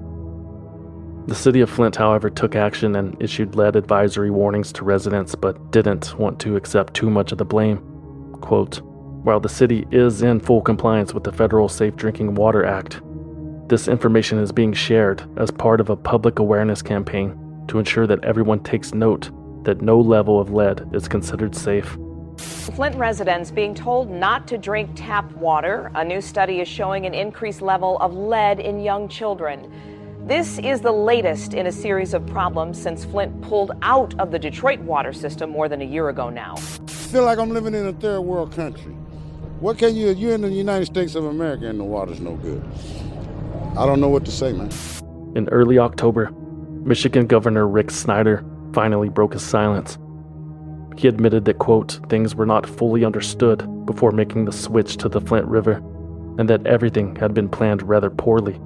The city of Flint, however, took action and issued lead advisory warnings to residents, but didn't want to accept too much of the blame. Quote, "While the city is in full compliance with the Federal Safe Drinking Water Act, this information is being shared as part of a public awareness campaign to ensure that everyone takes note that no level of lead is considered safe." Flint residents being told not to drink tap water. A new study is showing an increased level of lead in young children. This is the latest in a series of problems since Flint pulled out of the Detroit water system more than a year ago now. I feel like I'm living in a third world country. What can you're in the United States of America and the water's no good. I don't know what to say, man. In early October, Michigan Governor Rick Snyder finally broke his silence. He admitted that, quote, things were not fully understood before making the switch to the Flint River, and that everything had been planned rather poorly.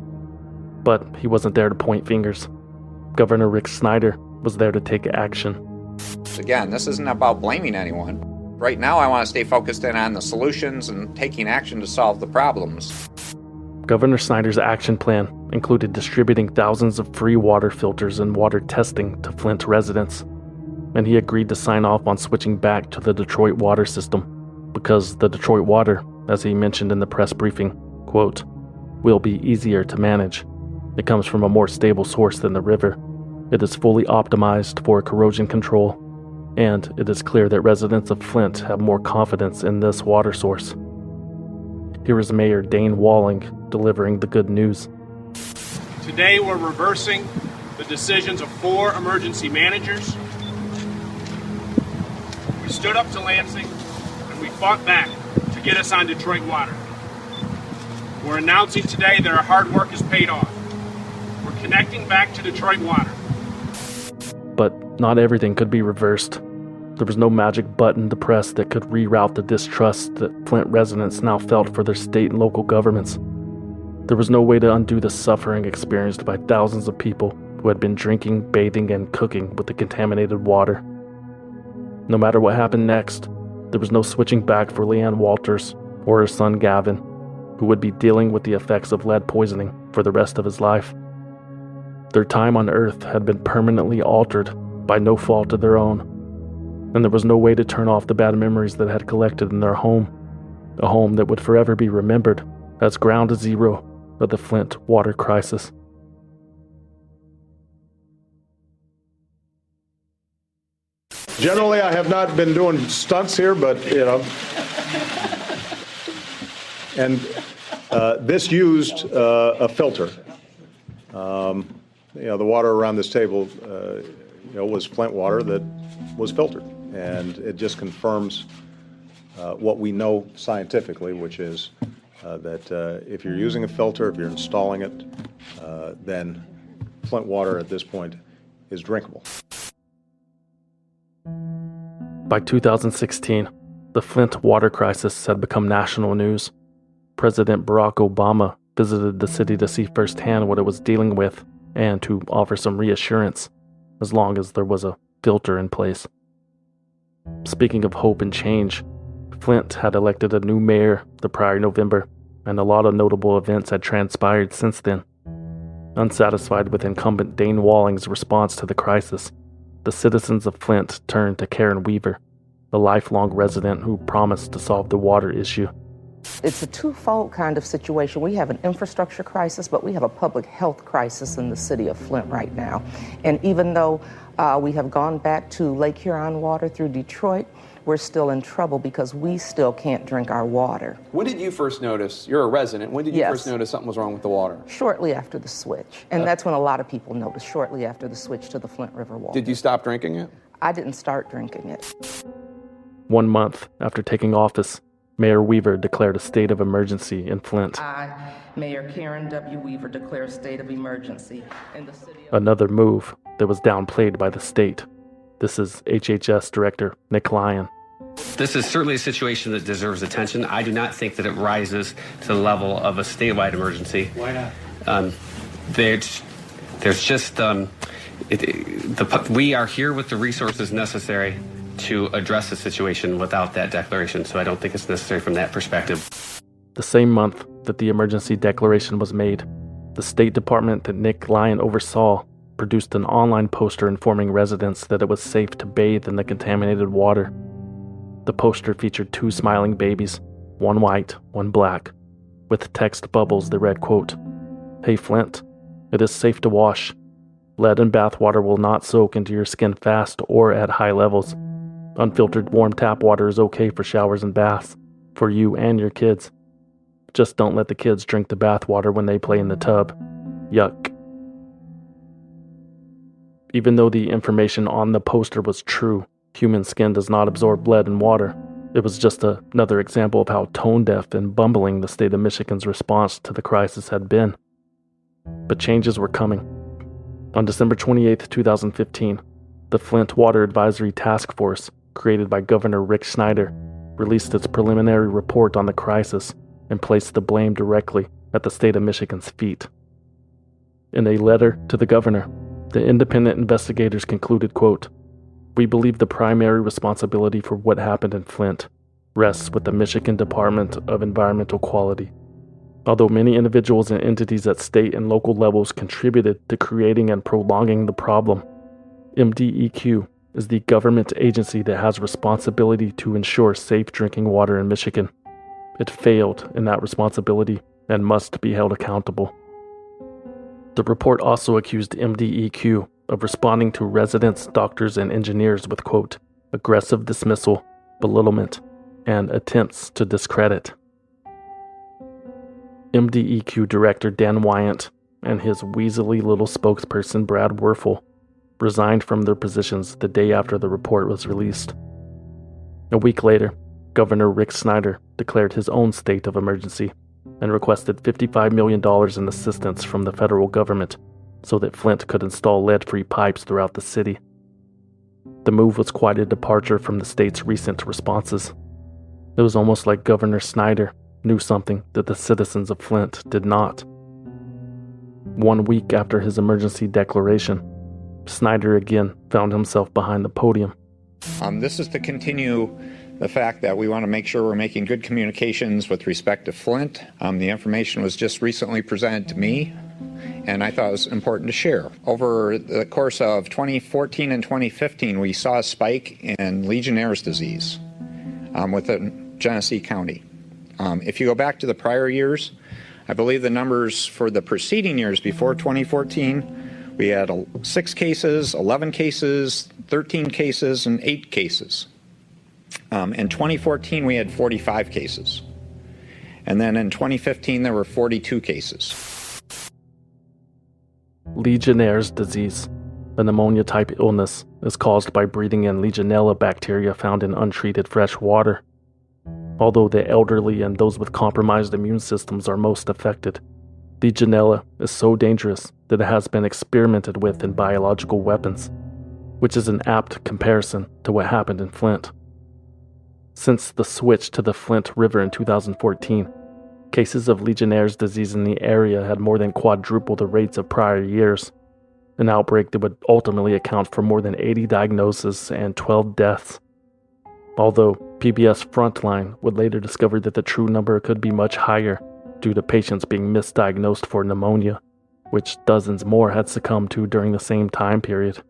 But he wasn't there to point fingers. Governor Rick Snyder was there to take action. Again, this isn't about blaming anyone. Right now, I want to stay focused in on the solutions and taking action to solve the problems. Governor Snyder's action plan included distributing thousands of free water filters and water testing to Flint residents, and he agreed to sign off on switching back to the Detroit water system because the Detroit water, as he mentioned in the press briefing, quote, will be easier to manage. It comes from a more stable source than the river. It is fully optimized for corrosion control, and it is clear that residents of Flint have more confidence in this water source. Here is Mayor Dane Walling delivering the good news. Today we're reversing the decisions of 4 emergency managers. We stood up to Lansing and we fought back to get us on Detroit water. We're announcing today that our hard work is paid off. We're connecting back to Detroit water. But not everything could be reversed. There was no magic button to press that could reroute the distrust that Flint residents now felt for their state and local governments. There was no way to undo the suffering experienced by thousands of people who had been drinking, bathing, and cooking with the contaminated water. No matter what happened next, there was no switching back for Leanne Walters or her son Gavin, who would be dealing with the effects of lead poisoning for the rest of his life. Their time on Earth had been permanently altered by no fault of their own, and there was no way to turn off the bad memories that had collected in their home, a home that would forever be remembered as ground zero of the Flint water crisis. Generally, I have not been doing stunts here, but, and this used a filter. The water around this table, was Flint water that was filtered. And it just confirms what we know scientifically, which is that if you're using a filter, if you're installing it, then Flint water at this point is drinkable. By 2016, the Flint water crisis had become national news. President Barack Obama visited the city to see firsthand what it was dealing with and to offer some reassurance, as long as there was a filter in place. Speaking of hope and change, Flint had elected a new mayor the prior November, and a lot of notable events had transpired since then. Unsatisfied with incumbent Dane Walling's response to the crisis, the citizens of Flint turned to Karen Weaver, the lifelong resident who promised to solve the water issue. It's a twofold kind of situation. We have an infrastructure crisis, but we have a public health crisis in the city of Flint right now. And even though we have gone back to Lake Huron water through Detroit, we're still in trouble because we still can't drink our water. When did you first notice, you're a resident, when did you first notice something was wrong with the water? Shortly after the switch. And that's when a lot of people noticed, shortly after the switch to the Flint River water. Did you stop drinking it? I didn't start drinking it. 1 month after taking office, Mayor Weaver declared a state of emergency in Flint. I, Mayor Karen W. Weaver, declare a state of emergency in the city of... Another move that was downplayed by the state. This is HHS Director Nick Lyon. This is certainly a situation that deserves attention. I do not think that it rises to the level of a statewide emergency. Why not? There's just, we are here with the resources necessary to address the situation without that declaration, so I don't think it's necessary from that perspective. The same month that the emergency declaration was made, the State Department that Nick Lyon oversaw produced an online poster informing residents that it was safe to bathe in the contaminated water. The poster featured 2 smiling babies, one white, one black, with text bubbles that read, quote, "Hey Flint, it is safe to wash. Lead and bath water will not soak into your skin fast or at high levels. Unfiltered warm tap water is okay for showers and baths, for you and your kids. Just don't let the kids drink the bath water when they play in the tub. Yuck." Even though the information on the poster was true, human skin does not absorb lead and water. It was just another example of how tone-deaf and bumbling the state of Michigan's response to the crisis had been. But changes were coming. On December 28, 2015, the Flint Water Advisory Task Force, created by Governor Rick Snyder, released its preliminary report on the crisis and placed the blame directly at the state of Michigan's feet. In a letter to the governor, the independent investigators concluded, quote, "We believe the primary responsibility for what happened in Flint rests with the Michigan Department of Environmental Quality. Although many individuals and entities at state and local levels contributed to creating and prolonging the problem, MDEQ is the government agency that has responsibility to ensure safe drinking water in Michigan. It failed in that responsibility and must be held accountable. The report also accused MDEQ of responding to residents, doctors, and engineers with, quote, aggressive dismissal, belittlement, and attempts to discredit. MDEQ Director Dan Wyant and his weaselly little spokesperson Brad Werfel resigned from their positions the day after the report was released. A week later, Governor Rick Snyder declared his own state of emergency and requested $55 million in assistance from the federal government so that Flint could install lead-free pipes throughout the city. The move was quite a departure from the state's recent responses. It was almost like Governor Snyder knew something that the citizens of Flint did not. 1 week after his emergency declaration, Snyder again found himself behind the podium. This is to continue the fact that we want to make sure we're making good communications with respect to Flint. The information was just recently presented to me, and I thought it was important to share. Over the course of 2014 and 2015, we saw a spike in Legionnaire's disease within Genesee County. If you go back to the prior years, I believe the numbers for the preceding years before 2014, we had 6 cases, 11 cases, 13 cases, and 8 cases. In 2014, we had 45 cases. And then in 2015, there were 42 cases. Legionnaire's disease, a pneumonia-type illness, is caused by breathing in Legionella bacteria found in untreated fresh water. Although the elderly and those with compromised immune systems are most affected, Legionella is so dangerous that it has been experimented with in biological weapons, which is an apt comparison to what happened in Flint. Since the switch to the Flint River in 2014, cases of Legionnaire's disease in the area had more than quadrupled the rates of prior years, an outbreak that would ultimately account for more than 80 diagnoses and 12 deaths. Although PBS Frontline would later discover that the true number could be much higher due to patients being misdiagnosed for pneumonia, which dozens more had succumbed to during the same time period.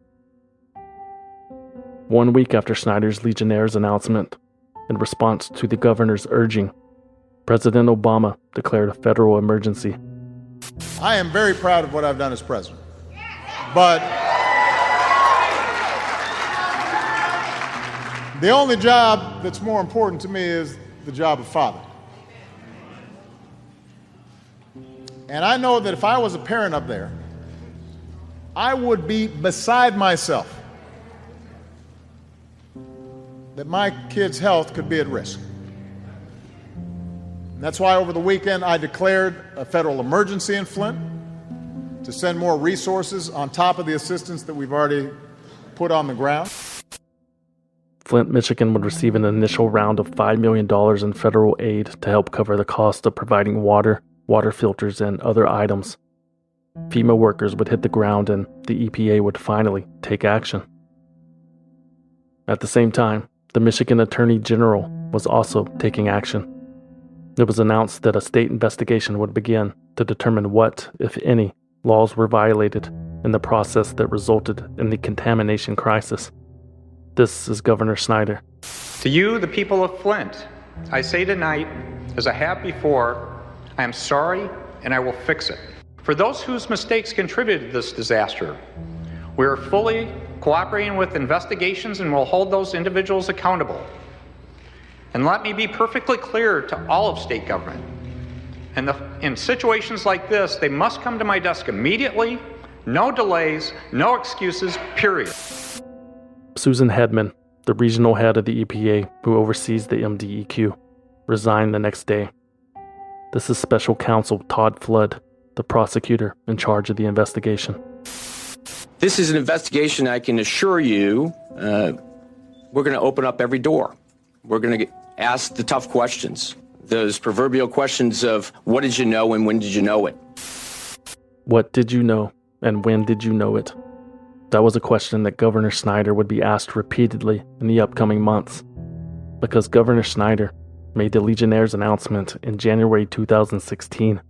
1 week after Snyder's Legionnaire's announcement, in response to the governor's urging, President Obama declared a federal emergency. I am very proud of what I've done as president, but the only job that's more important to me is the job of father. And I know that if I was a parent up there, I would be beside myself that my kid's health could be at risk. And that's why over the weekend I declared a federal emergency in Flint to send more resources on top of the assistance that we've already put on the ground. Flint, Michigan would receive an initial round of $5 million in federal aid to help cover the cost of providing water, water filters, and other items. FEMA workers would hit the ground and the EPA would finally take action. At the same time, the Michigan Attorney General was also taking action. It was announced that a state investigation would begin to determine what, if any, laws were violated in the process that resulted in the contamination crisis. This is Governor Snyder. To you, the people of Flint, I say tonight, as I have before, I am sorry and I will fix it. For those whose mistakes contributed to this disaster, we are fully cooperating with investigations and will hold those individuals accountable. And let me be perfectly clear to all of state government. In situations like this, they must come to my desk immediately, no delays, no excuses, period. Susan Hedman, the regional head of the EPA who oversees the MDEQ, resigned the next day. This is Special Counsel Todd Flood, the prosecutor in charge of the investigation. This is an investigation, I can assure you, we're going to open up every door. We're going to ask the tough questions, those proverbial questions of what did you know and when did you know it? What did you know and when did you know it? That was a question that Governor Snyder would be asked repeatedly in the upcoming months, because Governor Snyder made the Legionnaire's announcement in January 2016.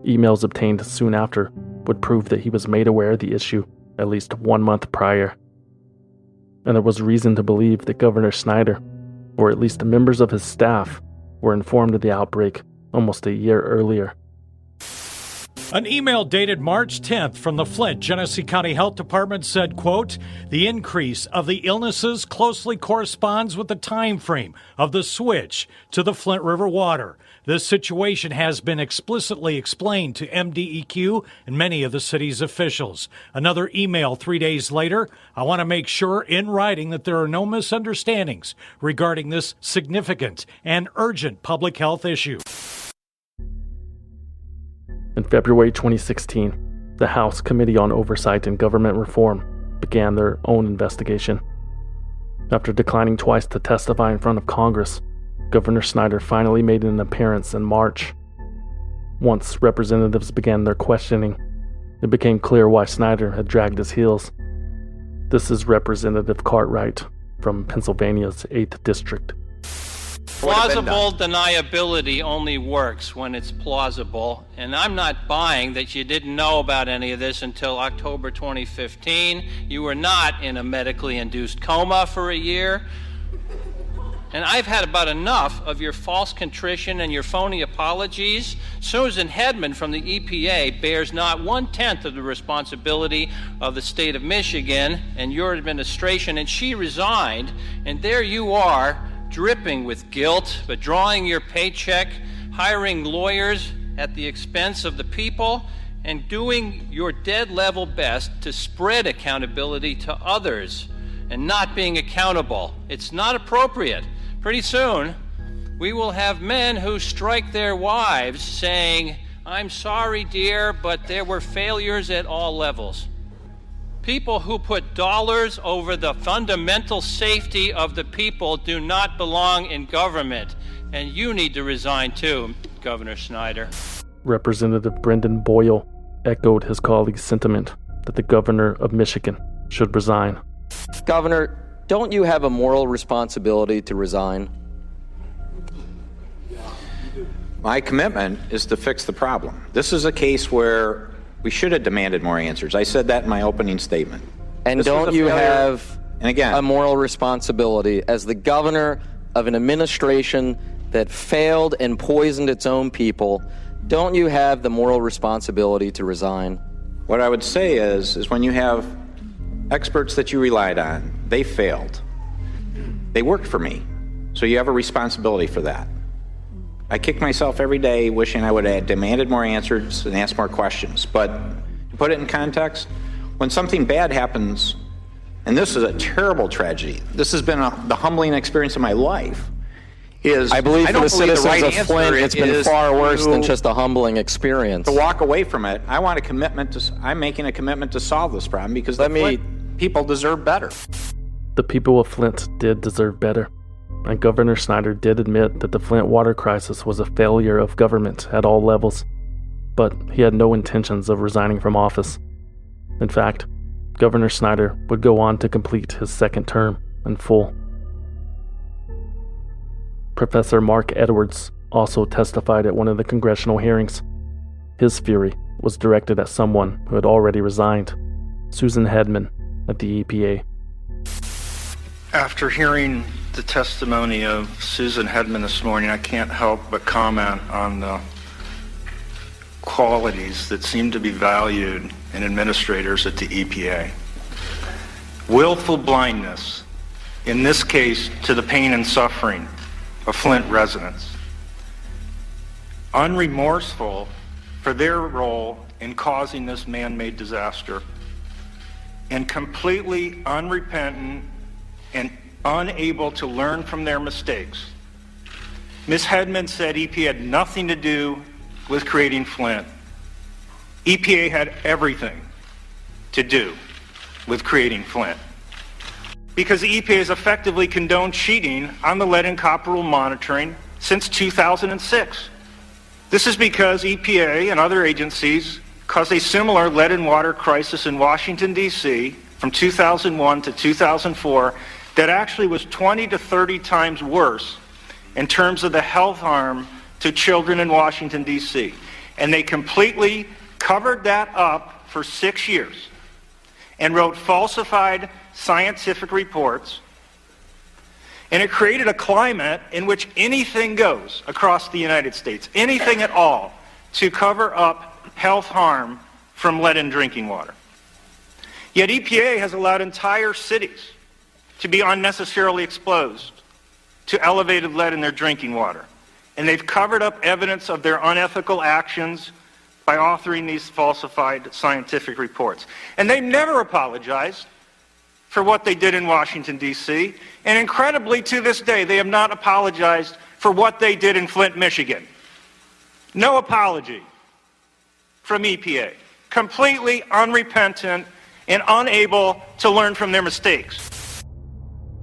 Emails obtained soon after would prove that he was made aware of the issue at least 1 month prior. And there was reason to believe that Governor Snyder, or at least members of his staff, were informed of the outbreak almost a year earlier. An email dated March 10th from the Flint, Genesee County Health Department said, quote, "The increase of the illnesses closely corresponds with the time frame of the switch to the Flint River water. This situation has been explicitly explained to MDEQ and many of the city's officials." Another email 3 days later, "I want to make sure in writing that there are no misunderstandings regarding this significant and urgent public health issue." In February 2016, the House Committee on Oversight and Government Reform began their own investigation. After declining twice to testify in front of Congress, Governor Snyder finally made an appearance in March. Once representatives began their questioning, it became clear why Snyder had dragged his heels. This is Representative Cartwright from Pennsylvania's 8th District. Plausible deniability only works when it's plausible, and I'm not buying that you didn't know about any of this until October 2015. You were not in a medically induced coma for a year. And I've had about enough of your false contrition and your phony apologies. Susan Hedman from the EPA bears not 1/10 of the responsibility of the state of Michigan and your administration, and she resigned, and there you are, dripping with guilt, but drawing your paycheck, hiring lawyers at the expense of the people, and doing your dead-level best to spread accountability to others and not being accountable. It's not appropriate. Pretty soon, we will have men who strike their wives saying, "I'm sorry, dear, but there were failures at all levels." People who put dollars over the fundamental safety of the people do not belong in government, and you need to resign too, Governor Snyder. Representative Brendan Boyle echoed his colleague's sentiment that the governor of Michigan should resign. Governor, don't you have a moral responsibility to resign? My commitment is to fix the problem. This is a case where we should have demanded more answers. I said that in my opening statement. And don't you have a moral responsibility as the governor of an administration that failed and poisoned its own people? Don't you have the moral responsibility to resign? What I would say is when you have experts that you relied on, they failed. They worked for me, so you have a responsibility for that. I kick myself every day wishing I would have demanded more answers and asked more questions. But to put it in context, when something bad happens, and this is a terrible tragedy, this has been the humbling experience of my life, I believe for the citizens of Flint, it's been far worse than just a humbling experience. To walk away from it, I'm making a commitment to solve this problem because the Flint people deserve better. The people of Flint did deserve better. And Governor Snyder did admit that the Flint water crisis was a failure of government at all levels, but he had no intentions of resigning from office. In fact, Governor Snyder would go on to complete his second term in full. Professor Mark Edwards also testified at one of the congressional hearings. His fury was directed at someone who had already resigned, Susan Hedman at the EPA. After hearing the testimony of Susan Hedman this morning, I can't help but comment on the qualities that seem to be valued in administrators at the EPA. Willful blindness, in this case to the pain and suffering of Flint residents. Unremorseful for their role in causing this man-made disaster. And completely unrepentant and unable to learn from their mistakes. Ms. Hedman said EPA had nothing to do with creating Flint. EPA had everything to do with creating Flint. Because the EPA has effectively condoned cheating on the lead and copper rule monitoring since 2006. This is because EPA and other agencies caused a similar lead and water crisis in Washington, D.C. from 2001 to 2004 that actually was 20 to 30 times worse in terms of the health harm to children in Washington, D.C. And they completely covered that up for 6 years and wrote falsified scientific reports. And it created a climate in which anything goes across the United States, anything at all, to cover up health harm from lead in drinking water. Yet EPA has allowed entire cities to be unnecessarily exposed to elevated lead in their drinking water. And they've covered up evidence of their unethical actions by authoring these falsified scientific reports. And they never apologized for what they did in Washington, D.C. And incredibly, to this day, they have not apologized for what they did in Flint, Michigan. No apology from EPA. Completely unrepentant and unable to learn from their mistakes.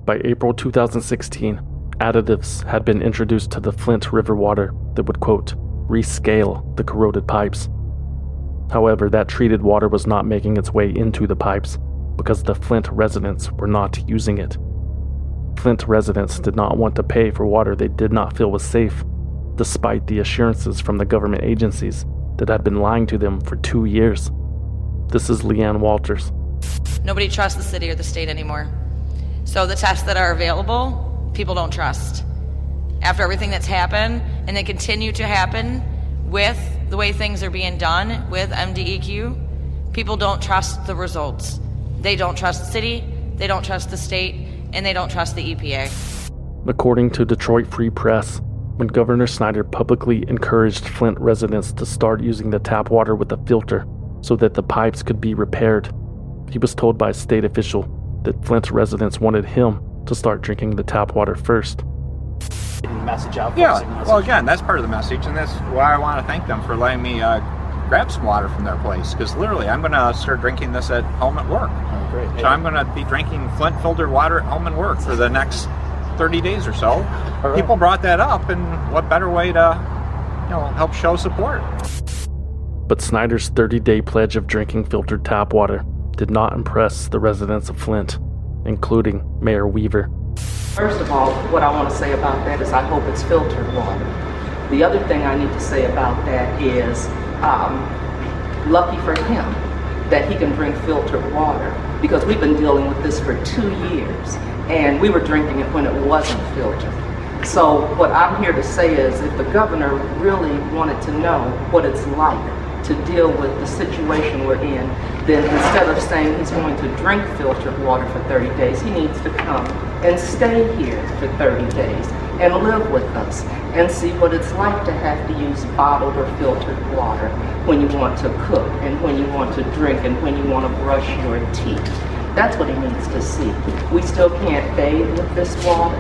By April 2016, additives had been introduced to the Flint River water that would, quote, rescale the corroded pipes. However, that treated water was not making its way into the pipes because the Flint residents were not using it. Flint residents did not want to pay for water they did not feel was safe, despite the assurances from the government agencies that had been lying to them for 2 years. This is Leanne Walters. Nobody trusts the city or the state anymore. So the tests that are available, people don't trust. After everything that's happened, and they continue to happen with the way things are being done with MDEQ, people don't trust the results. They don't trust the city, they don't trust the state, and they don't trust the EPA. According to Detroit Free Press, when Governor Snyder publicly encouraged Flint residents to start using the tap water with a filter so that the pipes could be repaired, he was told by a state official that Flint residents wanted him to start drinking the tap water first. Message out. Yeah, well, again, that's part of the message, and that's why I want to thank them for letting me grab some water from their place, because literally I'm going to start drinking this at home at work. Oh, great. So I'm going to be drinking Flint filtered water at home and work for the next 30 days or so. Right. People brought that up, and what better way to help show support. But Snyder's 30-day pledge of drinking filtered tap water did not impress the residents of Flint, including Mayor Weaver. First of all, what I want to say about that is I hope it's filtered water. The other thing I need to say about that is lucky for him that he can drink filtered water, because we've been dealing with this for 2 years and we were drinking it when it wasn't filtered. So what I'm here to say is if the governor really wanted to know what it's like to deal with the situation we're in, then instead of saying he's going to drink filtered water for 30 days, he needs to come and stay here for 30 days and live with us and see what it's like to have to use bottled or filtered water when you want to cook and when you want to drink and when you want to brush your teeth. That's what he needs to see. We still can't bathe with this water.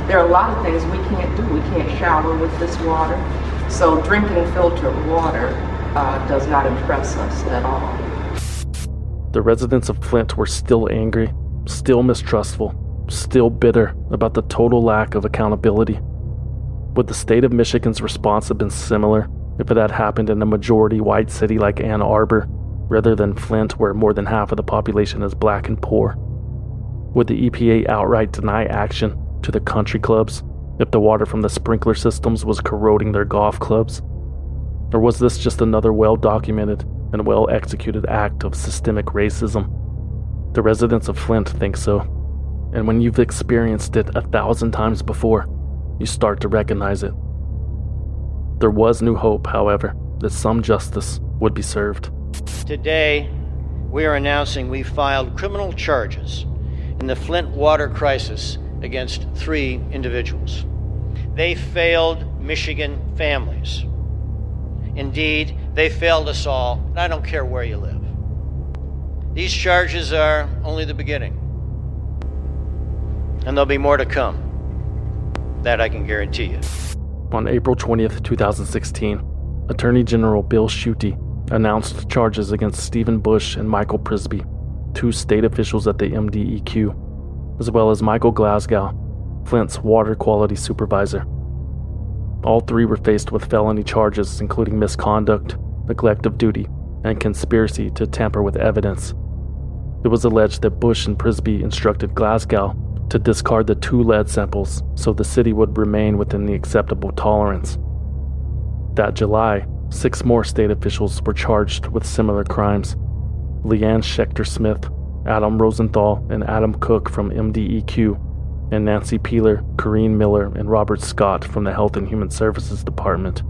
There are a lot of things we can't do. We can't shower with this water. So drinking filtered water does not impress us at all. The residents of Flint were still angry, still mistrustful, still bitter about the total lack of accountability. Would the state of Michigan's response have been similar if it had happened in a majority white city like Ann Arbor, rather than Flint, where more than half of the population is black and poor? Would the EPA outright deny action to the country clubs if the water from the sprinkler systems was corroding their golf clubs? Or was this just another well-documented and well-executed act of systemic racism? The residents of Flint think so. And when you've experienced it 1,000 times before, you start to recognize it. There was new hope, however, that some justice would be served. Today, we are announcing we filed criminal charges in the Flint water crisis against 3 individuals. They failed Michigan families. Indeed, they failed us all, and I don't care where you live. These charges are only the beginning, and there'll be more to come. That I can guarantee you. On April 20th, 2016, Attorney General Bill Schuette announced charges against Stephen Bush and Michael Prisby, 2 state officials at the MDEQ, as well as Michael Glasgow, Flint's water quality supervisor. All 3 were faced with felony charges, including misconduct, neglect of duty, and conspiracy to tamper with evidence. It was alleged that Bush and Prisby instructed Glasgow to discard the 2 lead samples so the city would remain within the acceptable tolerance. That July, 6 more state officials were charged with similar crimes. Leanne Schechter-Smith, Adam Rosenthal, and Adam Cook from MDEQ, and Nancy Peeler, Corrine Miller, and Robert Scott from the Health and Human Services Department.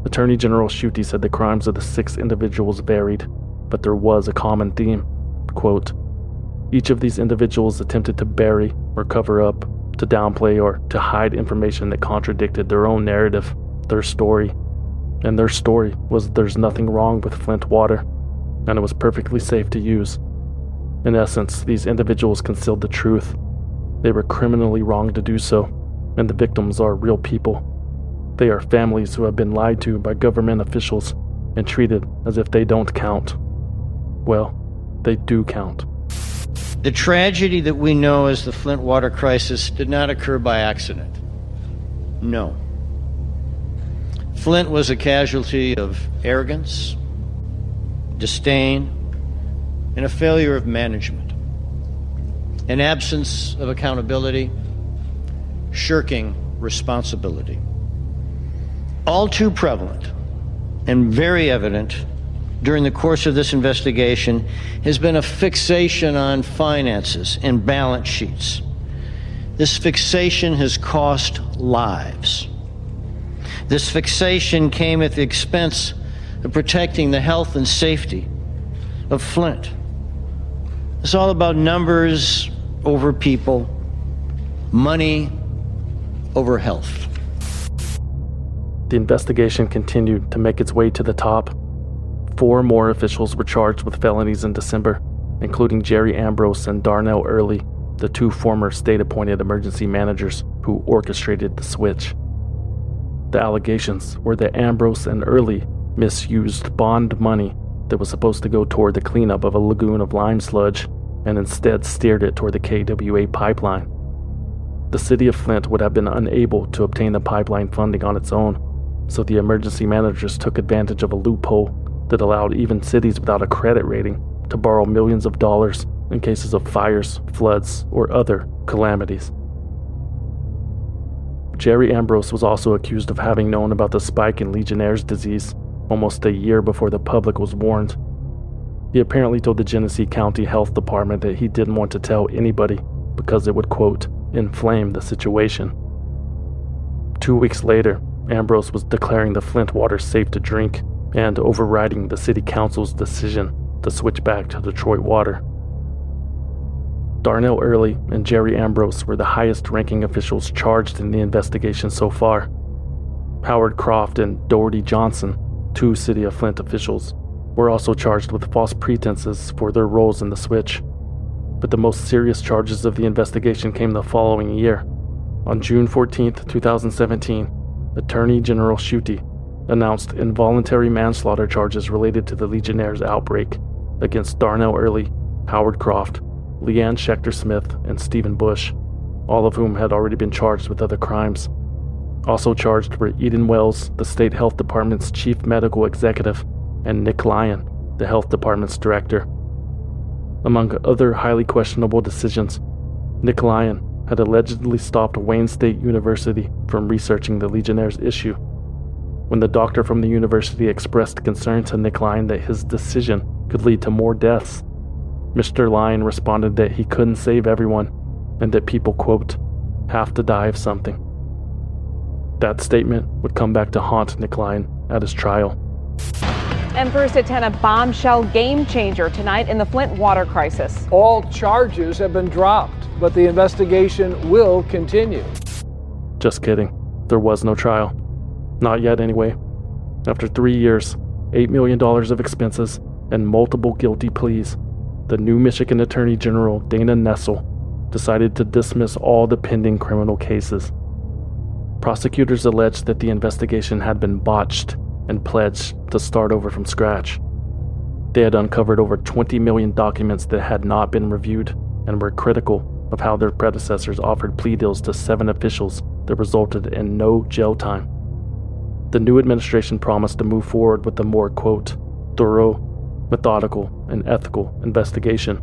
Attorney General Schuette said the crimes of the 6 individuals varied, but there was a common theme. Quote, each of these individuals attempted to bury or cover up, to downplay or to hide information that contradicted their own narrative, their story. And their story was there's nothing wrong with Flint water, and it was perfectly safe to use. In essence, these individuals concealed the truth. They were criminally wrong to do so, and the victims are real people. They are families who have been lied to by government officials and treated as if they don't count. Well, they do count. The tragedy that we know as the Flint water crisis did not occur by accident. No. Flint was a casualty of arrogance, disdain, and a failure of management. An absence of accountability, shirking responsibility. All too prevalent and very evident during the course of this investigation has been a fixation on finances and balance sheets. This fixation has cost lives. This fixation came at the expense of protecting the health and safety of Flint. It's all about numbers over people, money over health. The investigation continued to make its way to the top. 4 more officials were charged with felonies in December, including Jerry Ambrose and Darnell Early, the 2 former state-appointed emergency managers who orchestrated the switch. The allegations were that Ambrose and Early misused bond money that was supposed to go toward the cleanup of a lagoon of lime sludge and instead steered it toward the KWA pipeline. The city of Flint would have been unable to obtain the pipeline funding on its own, so the emergency managers took advantage of a loophole that allowed even cities without a credit rating to borrow millions of dollars in cases of fires, floods, or other calamities. Jerry Ambrose was also accused of having known about the spike in Legionnaire's disease almost a year before the public was warned. He apparently told the Genesee County Health Department that he didn't want to tell anybody because it would, quote, inflame the situation. 2 weeks later, Ambrose was declaring the Flint water safe to drink and overriding the city council's decision to switch back to Detroit water. Darnell Early and Jerry Ambrose were the highest-ranking officials charged in the investigation so far. Howard Croft and Doherty Johnson, 2 City of Flint officials, were also charged with false pretenses for their roles in the switch. But the most serious charges of the investigation came the following year. On June 14, 2017, Attorney General Schuette announced involuntary manslaughter charges related to the Legionnaire's outbreak against Darnell Early, Howard Croft, Leanne Schechter-Smith, and Stephen Bush, all of whom had already been charged with other crimes. Also charged were Eden Wells, the state health department's chief medical executive, and Nick Lyon, the health department's director. Among other highly questionable decisions, Nick Lyon had allegedly stopped Wayne State University from researching the Legionnaire's issue. When the doctor from the university expressed concern to Nick Lyon that his decision could lead to more deaths, Mr. Lyon responded that he couldn't save everyone and that people, quote, have to die of something. That statement would come back to haunt Nick Lyon at his trial. And first at 10, a bombshell game changer tonight in the Flint water crisis. All charges have been dropped, but the investigation will continue. Just kidding. There was no trial. Not yet, anyway. After 3 years, $8 million of expenses, and multiple guilty pleas, the new Michigan Attorney General, Dana Nessel, decided to dismiss all the pending criminal cases. Prosecutors alleged that the investigation had been botched and pledged to start over from scratch. They had uncovered over 20 million documents that had not been reviewed and were critical of how their predecessors offered plea deals to 7 officials that resulted in no jail time. The new administration promised to move forward with a more, quote, thorough, methodical, and ethical investigation.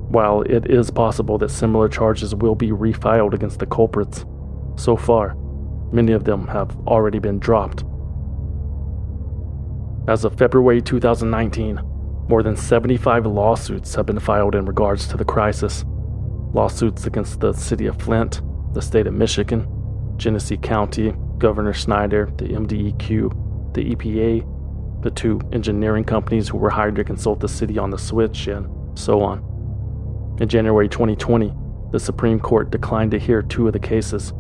While it is possible that similar charges will be refiled against the culprits, so far, many of them have already been dropped. As of February 2019, more than 75 lawsuits have been filed in regards to the crisis. Lawsuits against the city of Flint, the state of Michigan, Genesee County, Governor Snyder, the MDEQ, the EPA, the two engineering companies who were hired to consult the city on the switch, and so on. In January 2020, the Supreme Court declined to hear two of the cases,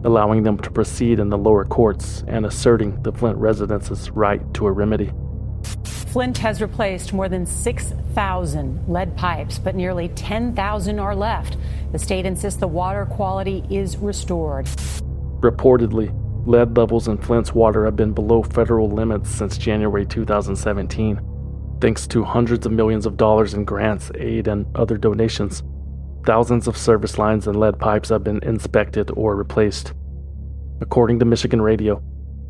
allowing them to proceed in the lower courts and asserting the Flint residents' right to a remedy. Flint has replaced more than 6,000 lead pipes, but nearly 10,000 are left. The state insists the water quality is restored. Reportedly, lead levels in Flint's water have been below federal limits since January 2017, thanks to hundreds of millions of dollars in grants, aid, and other donations. Thousands of service lines and lead pipes have been inspected or replaced. According to Michigan Radio,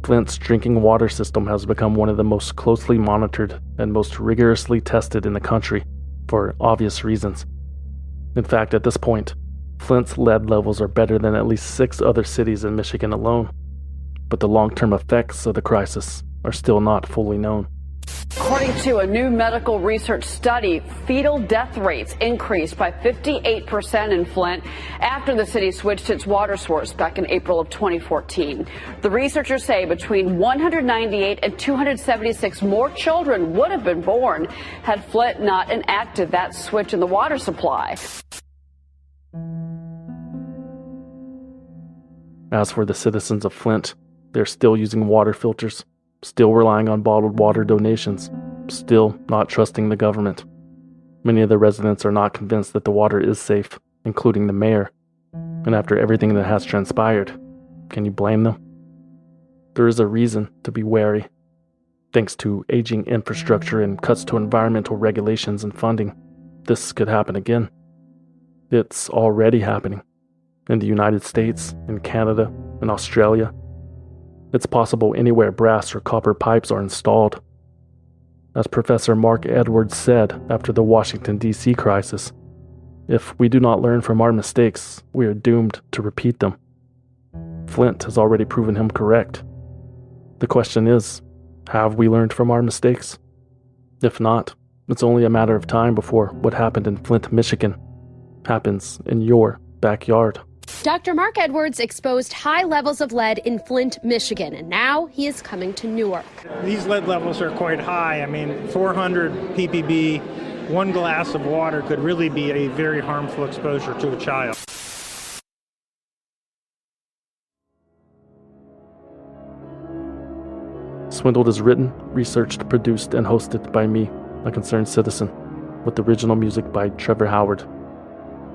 Flint's drinking water system has become one of the most closely monitored and most rigorously tested in the country, for obvious reasons. In fact, at this point, Flint's lead levels are better than at least 6 other cities in Michigan alone. But the long-term effects of the crisis are still not fully known. According to a new medical research study, fetal death rates increased by 58% in Flint after the city switched its water source back in April of 2014. The researchers say between 198 and 276 more children would have been born had Flint not enacted that switch in the water supply. As for the citizens of Flint, they're still using water filters, still relying on bottled water donations, still not trusting the government. Many of the residents are not convinced that the water is safe, including the mayor. And after everything that has transpired, can you blame them? There is a reason to be wary. Thanks to aging infrastructure and cuts to environmental regulations and funding, this could happen again. It's already happening. In the United States, in Canada, in Australia. It's possible anywhere brass or copper pipes are installed. As Professor Mark Edwards said after the Washington, D.C. crisis, if we do not learn from our mistakes, we are doomed to repeat them. Flint has already proven him correct. The question is, have we learned from our mistakes? If not, it's only a matter of time before what happened in Flint, Michigan, happens in your backyard. Dr. Mark Edwards exposed high levels of lead in Flint, Michigan, and now he is coming to Newark. These lead levels are quite high. 400 ppb, one glass of water could really be a very harmful exposure to a child. Swindled is written, researched, produced, and hosted by me, a concerned citizen, with original music by Trevor Howard.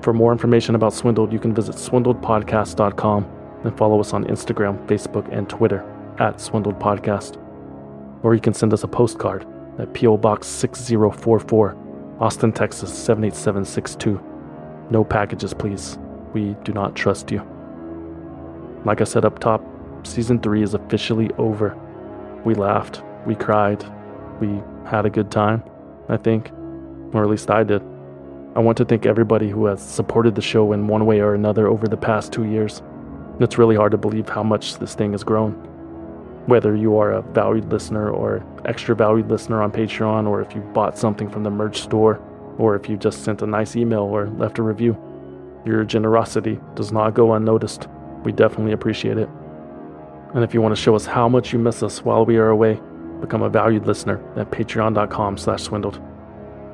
For more information about Swindled, you can visit swindledpodcast.com and follow us on Instagram, Facebook, and Twitter @SwindledPodcast. Or you can send us a postcard at P.O. Box 6044, Austin, Texas 78762. No packages, please. We do not trust you. Like I said up top, Season 3 is officially over. We laughed, we cried, we had a good time, I think. Or at least I did. I want to thank everybody who has supported the show in one way or another over the past 2 years. It's really hard to believe how much this thing has grown. Whether you are a valued listener or extra valued listener on Patreon, or if you bought something from the merch store, or if you just sent a nice email or left a review, your generosity does not go unnoticed. We definitely appreciate it. And if you want to show us how much you miss us while we are away, become a valued listener at patreon.com/swindled.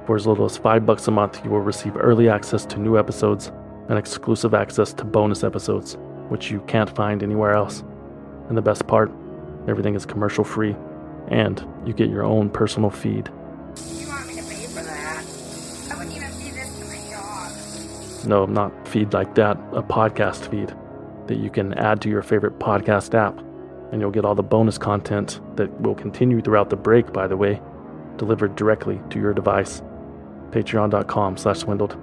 For as little as $5 a month, you will receive early access to new episodes and exclusive access to bonus episodes, which you can't find anywhere else. And the best part, everything is commercial free, and you get your own personal feed. You want me to pay for that? I wouldn't even feed this to my dog. No, not feed like that, a podcast feed that you can add to your favorite podcast app, and you'll get all the bonus content that will continue throughout the break, by the way, delivered directly to your device. Patreon.com/swindled.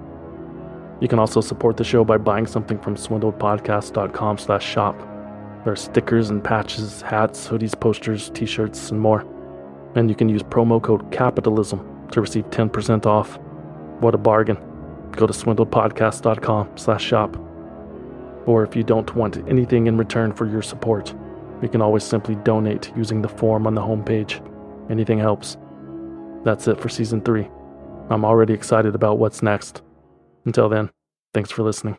You can also support the show by buying something from swindledpodcast.com/shop. There are stickers and patches, hats, hoodies, posters, t-shirts, and more. And you can use promo code CAPITALISM to receive 10% off. What a bargain. go to swindledpodcast.com/shop. Or if you don't want anything in return for your support, you can always simply donate using the form on the homepage. Anything helps. That's it for Season 3. I'm already excited about what's next. Until then, thanks for listening.